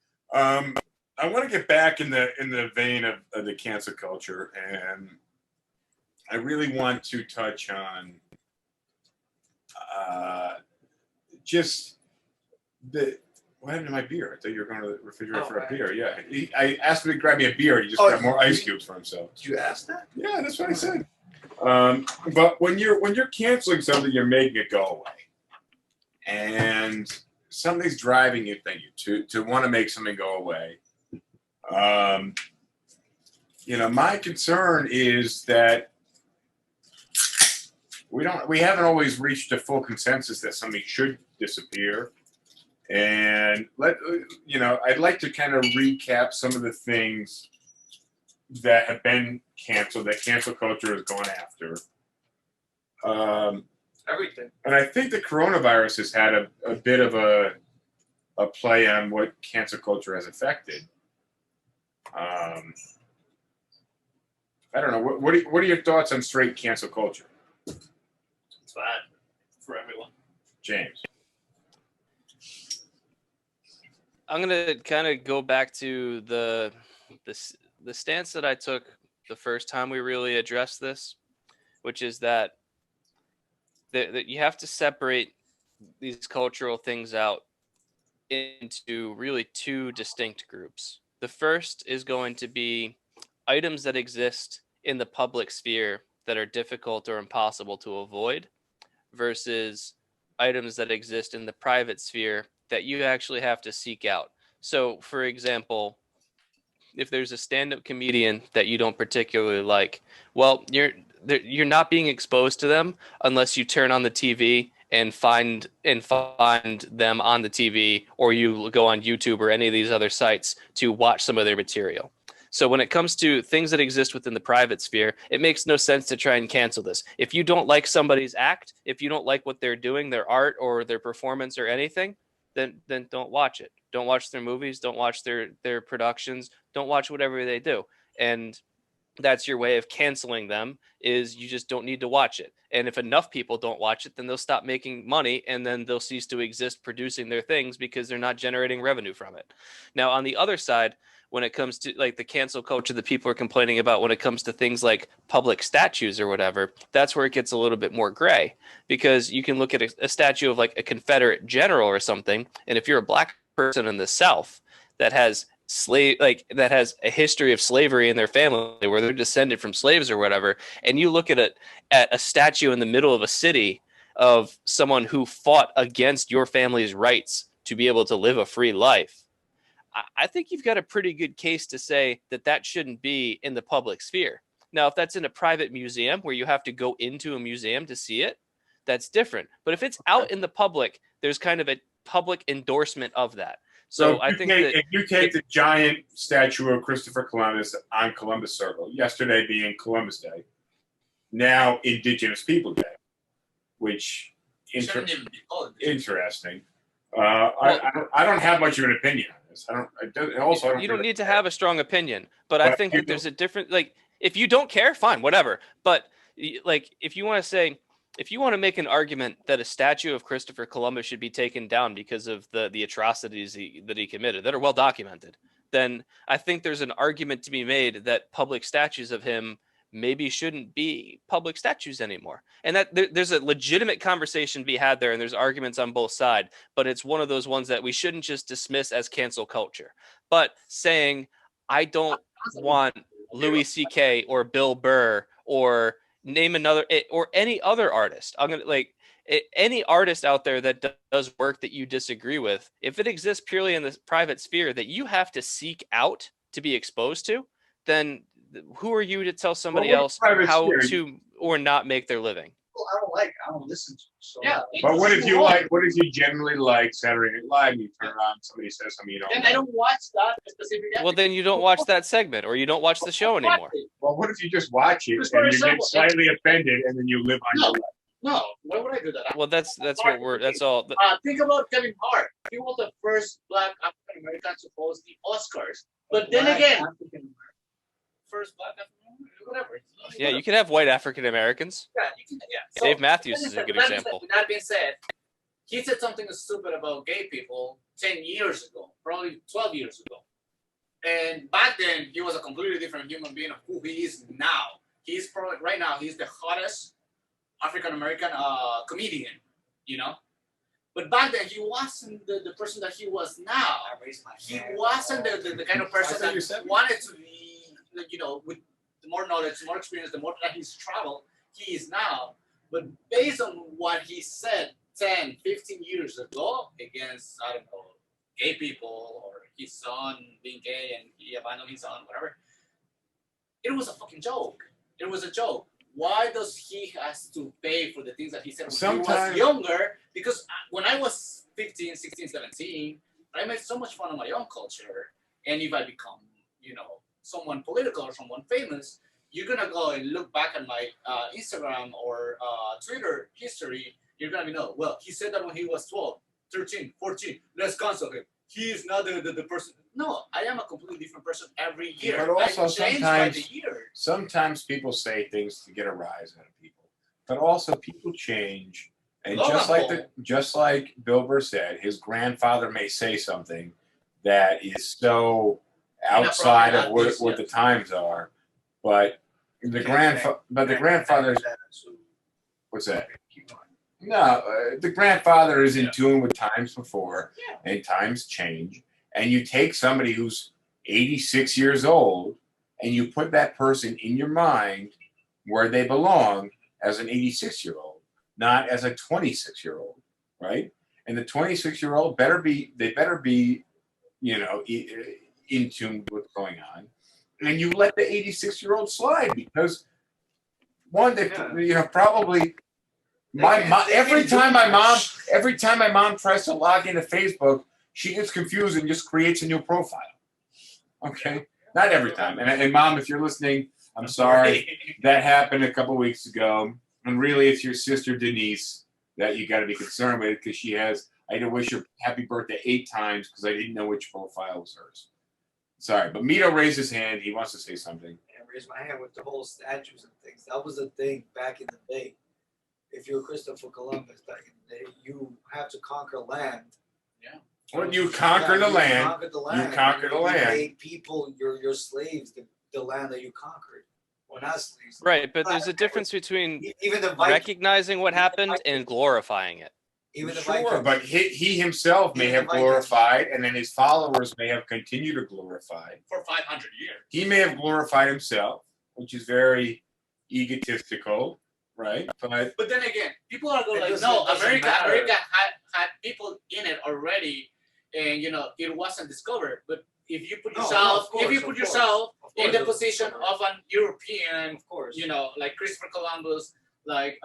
I want to get back in the vein of the cancel culture, and I really want to touch on just the. What happened to my beer? I thought you were going to the refrigerator for a beer. Yeah, I asked him to grab me a beer. He just grabbed more ice cubes for himself. Did you ask that? Yeah, that's what I said. But when you're canceling something, you're making it go away, and something's driving you to want to make something go away. My concern is that we haven't always reached a full consensus that something should disappear. And I'd like to kind of recap some of the things that have been canceled, that cancel culture has gone after. Everything. And I think the coronavirus has had a bit of a play on what cancel culture has affected. I don't know. What are your thoughts on straight cancel culture, It's bad for everyone. James? I'm gonna kind of go back to the stance that I took the first time we really addressed this, which is that you have to separate these cultural things out into really two distinct groups. The first is going to be items that exist in the public sphere that are difficult or impossible to avoid versus items that exist in the private sphere that you actually have to seek out. So, for example, if there's a stand-up comedian that you don't particularly like, well, you're not being exposed to them unless you turn on the TV and find them on the TV, or you go on YouTube or any of these other sites to watch some of their material. So when it comes to things that exist within the private sphere, it makes no sense to try and cancel this. If you don't like somebody's act, if you don't like what they're doing, their art or their performance or anything, then don't watch it. Don't watch their movies. Don't watch their productions. Don't watch whatever they do. And that's your way of canceling them, is you just don't need to watch it. And if enough people don't watch it, then they'll stop making money, and then they'll cease to exist producing their things because they're not generating revenue from it. Now, on the other side, when it comes to like the cancel culture that people are complaining about, when it comes to things like public statues or whatever, that's where it gets a little bit more gray, because you can look at a statue of like a Confederate general or something, and if you're a black person in the South that has that has a history of slavery in their family, where they're descended from slaves or whatever, and you look at a statue in the middle of a city of someone who fought against your family's rights to be able to live a free life, I think you've got a pretty good case to say that shouldn't be in the public sphere. Now, if that's in a private museum where you have to go into a museum to see it, that's different. But if it's out in the public, there's kind of a public endorsement of that. So I think that if you take the giant statue of Christopher Columbus on Columbus Circle, yesterday being Columbus Day, now Indigenous People Day, which Shouldn't even be called. interesting. I don't have much of an opinion on this. you don't need to have a strong opinion, but I think that there's a different, like, if you don't care, fine, whatever. But like, if you want to make an argument that a statue of Christopher Columbus should be taken down because of the atrocities that he committed that are well documented, then I think there's an argument to be made that public statues of him maybe shouldn't be public statues anymore. And that there's a legitimate conversation to be had there, and there's arguments on both sides, but it's one of those ones that we shouldn't just dismiss as cancel culture. But saying, I don't want Louis C.K. or Bill Burr or name another or any other artist. I'm gonna like any artist out there that does work that you disagree with. If it exists purely in the private sphere that you have to seek out to be exposed to, then who are you to tell somebody else how to or not make their living? Well, I don't listen to it, so. Yeah. But what if you like? What if you generally like Saturday Night Live? You turn around, somebody says something you don't. And I don't watch that specific. Well, then you don't watch that segment, or you don't watch the show anymore. Well, what if you just watch it Just for and you get example, slightly offended, and then you live on your life? No, why would I do that? Well, that's what we're. That's all. Think about Kevin Hart. He was the first Black African American to host the Oscars. But then again, first Black African American, whatever. Yeah, you can have white African Americans. Yeah, you can. Yeah. Dave Matthews is a good example. That being said, he said something stupid about gay people 10 years ago, probably 12 years ago. And back then, he was a completely different human being of who he is now. He's probably, right now, he's the hottest African American comedian, you know? But back then, he wasn't the person that he was now. He wasn't the kind of person that wanted to be, you know, with more knowledge, more experience, the more that he's traveled, he is now. But based on what he said 10, 15 years ago against, I don't know, gay people or his son being gay and he abandoned his son, whatever, it was a fucking joke. It was a joke. Why does he has to pay for the things that he said when he was younger? Because when I was 15, 16, 17, I made so much fun of my own culture. And if I become, you know, someone political or someone famous, you're going to go and look back at my Instagram or Twitter history. You're going to be, no, well, he said that when he was 12, 13, 14. Let's cancel him. He is not the person. No, I am a completely different person every year. But also sometimes people say things to get a rise out of people. But also people change. And just like Bill Burr said, his grandfather may say something that is so outside of what the times are. But the grandfather's what's that? No, the grandfather is in tune with times before, and times change. And you take somebody who's 86 years old, and you put that person in your mind where they belong as an 86-year-old, not as a 26-year-old, right? And the 26-year-old better be, you know, in tune with what's going on. And you let the 86-year-old slide because one, they, you know, probably. Every time my mom tries to log into Facebook, she gets confused and just creates a new profile. Okay, not every time. And mom, if you're listening, I'm sorry. That happened a couple weeks ago, and really, it's your sister Denise that you got to be concerned with because she has. I had to wish her happy birthday 8 times because I didn't know which profile was hers. Sorry, but Mito raised his hand. He wants to say something. I raised my hand with the whole statues and things. That was a thing back in the day. If you're Christopher Columbus back in the day, you have to conquer land. Yeah. When you conquer the land, you conquer the land. You made people your slaves, the land that you conquered. Well, not slaves. Right, but there's a difference between even the recognizing what happened and glorifying it. Even the sure, but he himself may have glorified, and then his followers may have continued to glorify. For 500 years. He may have glorified himself, which is very egotistical. Right, but then again, people are going like, no, America had people in it already, and you know it wasn't discovered. But if you put yourself, in the position of an European, of course, you know, like Christopher Columbus, like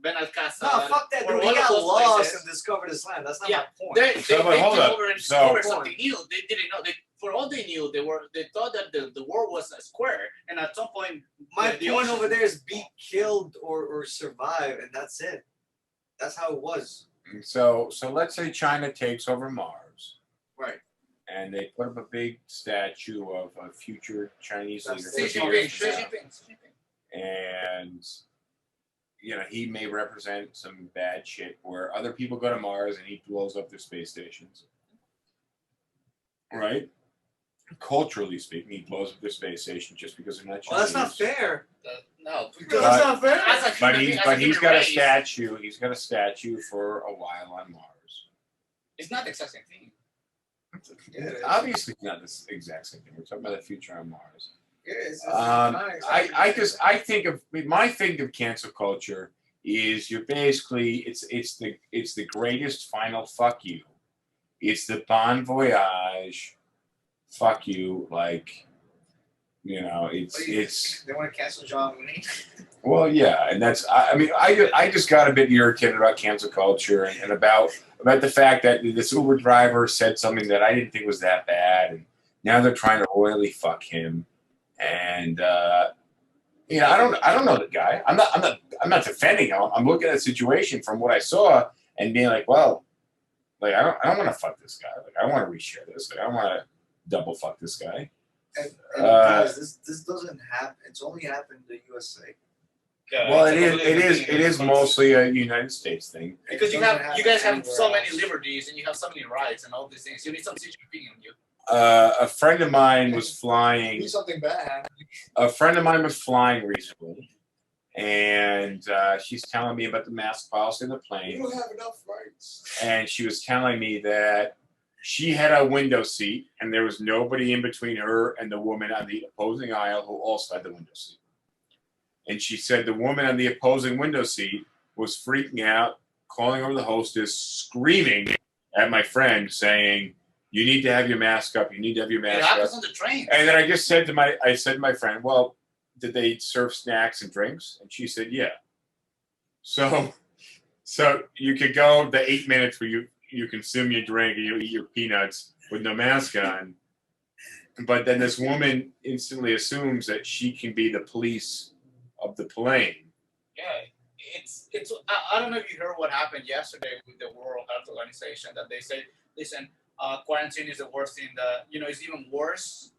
Ben Alcázar. No, fuck that dude. He got lost and discovered his land. That's not my point. They came over and discovered something new. They didn't know. For all they knew, they thought that the world was a square, and at some point, my point over there is be killed or survive, and that's it. That's how it was. So let's say China takes over Mars, right? And they put up a big statue of a future Chinese leader. Xi Jinping. And you know he may represent some bad shit where other people go to Mars and he blows up their space stations, right? culturally speaking, he blows up their space station just because they're not Chinese. Well, that's not fair. No, That's not fair. as a But human he's being, but as a he's human got a race, statue. He's got a statue for a while on Mars. It's not the exact same thing. Obviously, it's not the exact same thing. We're talking about the future on Mars. It is. I think of my thing of cancel culture is you're basically it's the greatest final fuck you. It's the bon voyage fuck you, like, you know, it's They want to cancel John Mooney. well, yeah, and that's I just got a bit irritated about cancel culture and about the fact that this Uber driver said something that I didn't think was that bad, and now they're trying to royally fuck him. And you know, I don't know the guy. I'm not defending him. I'm looking at the situation from what I saw and being like, well, like I don't want to fuck this guy. Like I don't want to reshare this. Like I don't want to double fuck this guy. And guys, this doesn't happen. It's only happened in the USA. Yeah, Well, it's it is mostly a United States thing. because you guys have so many liberties and you have so many rights and all these things. You need some teacher opinion on you. A friend of mine was flying. Something bad. A friend of mine was flying recently, and she's telling me about the mask policy in the plane. You don't have enough rights. And she was telling me that she had a window seat, and there was nobody in between her and the woman on the opposing aisle who also had the window seat. And she said the woman on the opposing window seat was freaking out, calling over the hostess, screaming at my friend, saying, "You need to have your mask up. You need to have your mask It up." happens on the train. And then I said to my friend, "Well, did they serve snacks and drinks?" And she said, "Yeah." So you could go the 8 minutes where you consume your drink and you eat your peanuts with no mask on, but then this woman instantly assumes that she can be the police of the plane. Yeah, it's. I don't know if you heard what happened yesterday with the World Health Organization that they said, listen, quarantine is the worst thing. It's even worse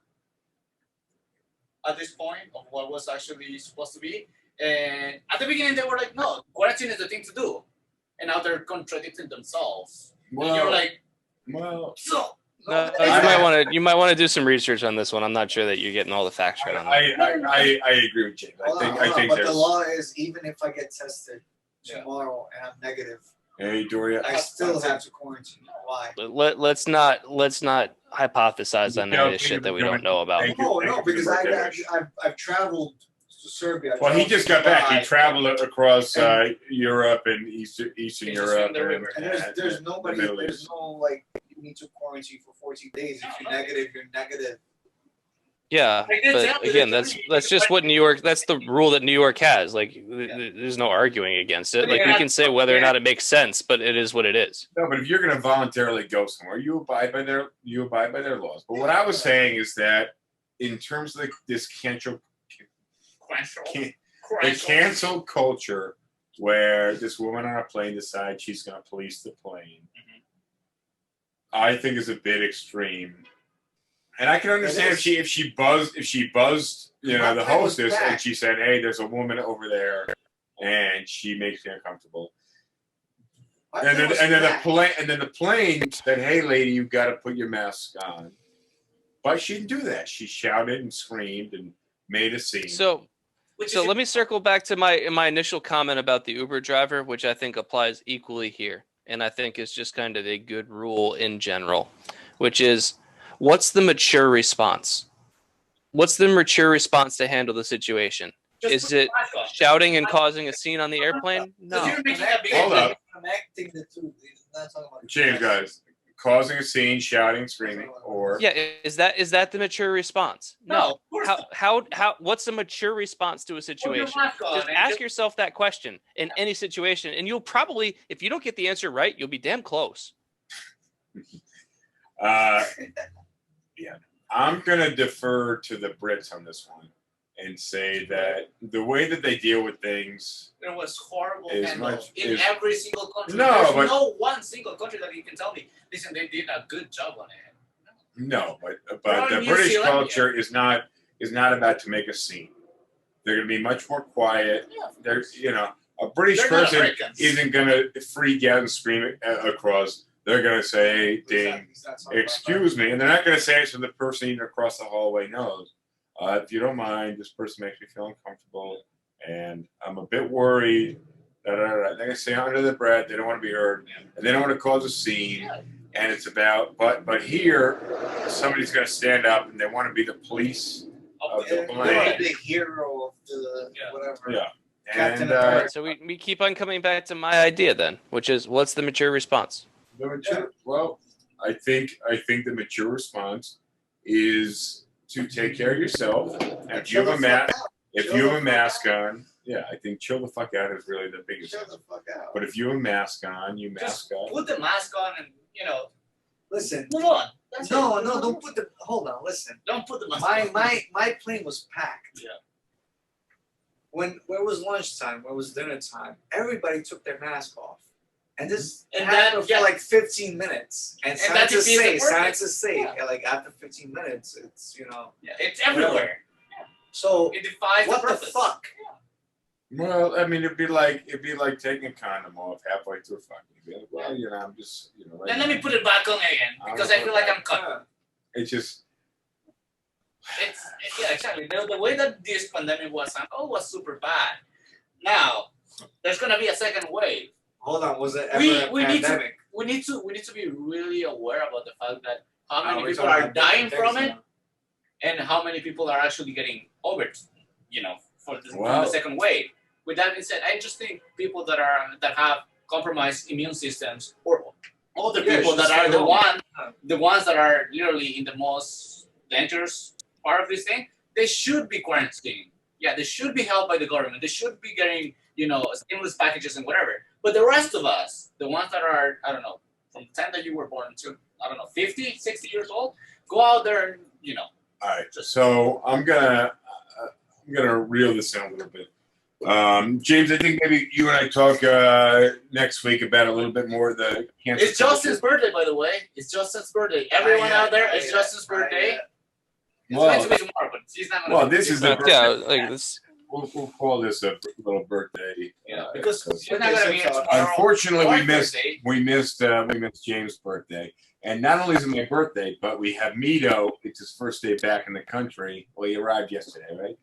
at this point of what was actually supposed to be. And at the beginning, they were like, no, quarantine is the thing to do. And now they're contradicting themselves. Well, and you're like, no, you might want to do some research on this one. I'm not sure that you're getting all the facts right on that. I agree with Jake. I think but the law is, even if I get tested tomorrow and I'm negative, hey, Doria, I still have to quarantine. Why? Let's not hypothesize on any shit that we don't know about. No, because I've traveled to Serbia. Well, he just got back. He traveled across Europe and Eastern Europe. And there's nobody. There's no like. You need to quarantine for 14 days. If you're negative, you're negative. Yeah, but again, that's just what New York. That's the rule that New York has. Like, there's no arguing against it. Like, we can say whether or not it makes sense, but it is what it is. No, but if you're going to voluntarily go somewhere, you abide by their laws. But what I was saying is that in terms of this cancel culture, where this woman on a plane decides she's going to police the plane, I think is a bit extreme. And I can understand if she buzzed, the hostess, and she said, "Hey, there's a woman over there, and she makes me uncomfortable." And then the plane said, "Hey, lady, you've got to put your mask on." But she didn't do that. She shouted and screamed and made a scene. So let me circle back to my initial comment about the Uber driver, which I think applies equally here, and I think is just kind of a good rule in general, which is, what's the mature response? What's the mature response to handle the situation? Is it shouting and causing a scene on the airplane? No. Hold up. Connecting the two. Not talking about Change, guys. Causing a scene, shouting, screaming, or is that the mature response? No. How what's a mature response to a situation? Just ask yourself that question in any situation, and you'll probably, if you don't get the answer right, you'll be damn close. Yeah, I'm gonna defer to the Brits on this one and say that the way that they deal with things, it was horrible in every single country. No, There's no one single country that you can tell me, listen, they did a good job on it. No, but the British culture is not about to make a scene. They're gonna be much more quiet. A British person isn't gonna freak out and scream across they're gonna say, "Ding, excuse me," and they're not gonna say it so the person even across the hallway knows. If you don't mind, this person makes me feel uncomfortable, and I'm a bit worried. They're gonna say under the breath, they don't want to be heard, and they don't want to cause a scene. And it's about, but here, somebody's gonna stand up, and they want to be the police of the They want to blame. be the hero of the whatever. Yeah. Captain And America. So we keep on coming back to my idea then, which is what's the mature response? well, I think the mature response is to take care of yourself. And if you have a mask on, yeah, I think chill the fuck out is really the biggest. Chill the fuck out. But if you have a mask on, you mask up. Put the mask on and Listen. move on. That's No, it. don't put the. Hold on, listen. Don't put the mask on. My plane was packed. Yeah. When it was lunchtime, when it was dinner time, everybody took their mask off. And this And happened then, for like 15 minutes. And that scientists defeats the say, purpose. scientists say, Yeah. like after 15 minutes, it's Yeah, it's everywhere. So It defies what the the purpose. fuck? Well, I mean, it'd be like taking a condom off halfway through fucking. You'd be like, well, I'm just, right Then let now, me put it back on again because I feel like I'm cut. It's just. Yeah, exactly. The way that this pandemic was handled was super bad. Now there's gonna be a second wave. Hold on, was it ever We a need pandemic? We need to be really aware about the fact that how many we're people talking are about dying different from things it now. and how many people are actually getting over it, from Wow. the second wave. With that being said, I just think people that have compromised immune systems or other Yeah, people should that are stay home. the ones that are literally in the most dangerous part of this thing, they should be quarantined. Yeah, they should be held by the government. They should be getting, stimulus packages and whatever. But the rest of us, the ones that are, I don't know, from the time that you were born to, 50, 60 years old, go out there and, All right, so I'm gonna reel this in a little bit. James, I think maybe you and I talk next week about a little bit more of the cancer. It's Justin's birthday, by the way. It's Justin's birthday. Everyone out there, it's Justin's birthday. It's meant to be tomorrow, but he's not going to. This is the like this. We'll call this a little birthday. Because he's not going to be here tomorrow. Unfortunately, or we missed Thursday. James' birthday, and not only is it my birthday, but we have Mito. It's his first day back in the country. Well, he arrived yesterday, right?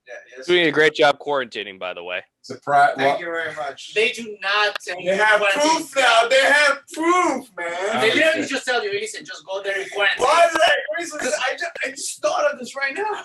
Yeah, yes. Doing a great job quarantining, by the way. Surprise! Thank you very much. They do not tell you. They have proof now. They have proof, man. They literally just tell you, listen, just go there and quarantine. Why did I just thought of this right now.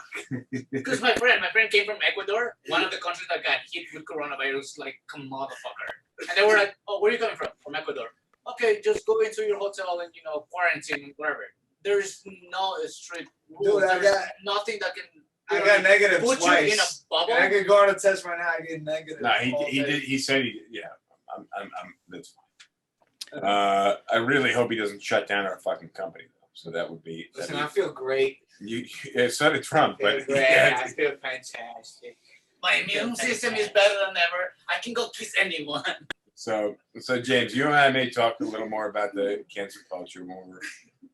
Because my friend came from Ecuador, one of the countries that got hit with coronavirus like a motherfucker. And they were like, oh, where are you coming from? From Ecuador. Okay, just go into your hotel and, quarantine and whatever. There's no strict rules. Dude, There's nothing that can I got negative put twice. you in a bubble. And I could go on a test right now. I get negative. No, he did. He said he. Yeah, I'm. That's fine. I really hope he doesn't shut down our fucking company, though. So that would be. Listen, I feel great. So did Trump, but I feel fantastic. My immune system is better than ever. I can go kiss anyone. So James, you and I may talk a little more about the cancer culture when we're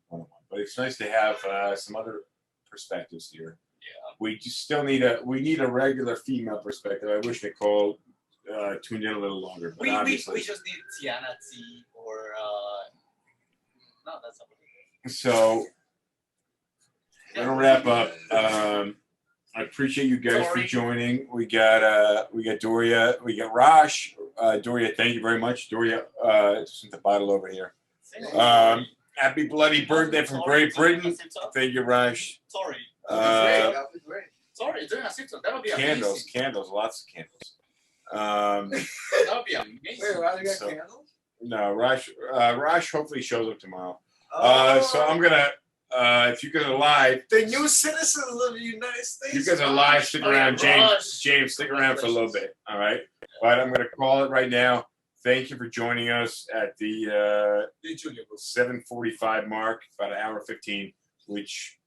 one-on-one, but it's nice to have some other perspectives here. Yeah. We just still need a regular female perspective. I wish Nicole tuned in a little longer, but We obviously. just need Tiana T or no, that's not what it is. So we're gonna wrap up. I appreciate you guys for joining. We got Doria, we got Raj. Doria, thank you very much. Doria sent the bottle over here. Happy bloody birthday from Great Britain. Thank you, Raj. Sorry. That was great. Sorry, doing a SipTalk. That would be Candles, amazing. lots of candles. That would be amazing. Wait, why you got So- candles? No, Raj hopefully shows up tomorrow. Oh. So I'm gonna, if you guys are live, The new citizens of the United States. you guys are live, stick Oh, around. yeah, James, Raj. James, stick around for a little bit, all right? But I'm gonna call it right now. Thank you for joining us at the 7:45 mark, about an hour 15, which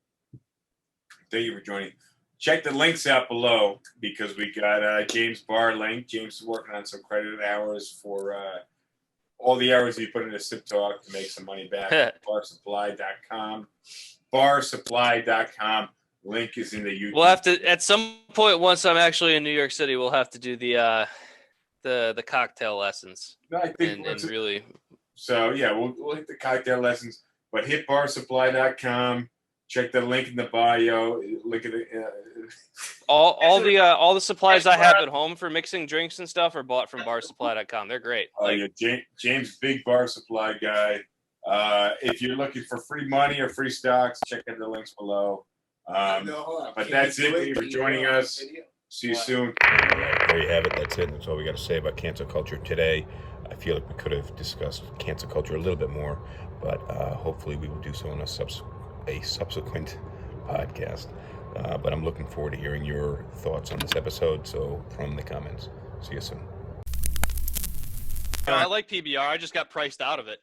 thank you for joining. Check the links out below because we got James' bar link. James is working on some credited hours for all the hours he put into SipTalk to make some money back. Barsupply.com. Barsupply.com. Link is in the YouTube. We'll have to at some point once I'm actually in New York City. We'll have to do the cocktail lessons No, I think and really So yeah, we'll hit the cocktail lessons, but hit barsupply.com. Check the link in the bio. Look at it. All the supplies I have at home for mixing drinks and stuff are bought from barsupply.com. They're great. Oh yeah, James, big bar supply guy. If you're looking for free money or free stocks, check out the links below. But that's it. Thank you for joining us. See you soon. There you have it. That's it. That's all we got to say about cancel culture today. I feel like we could have discussed cancel culture a little bit more, but hopefully we will do so in a subsequent podcast. But I'm looking forward to hearing your thoughts on this episode, so throw them in the comments. See you soon. I like PBR. I just got priced out of it.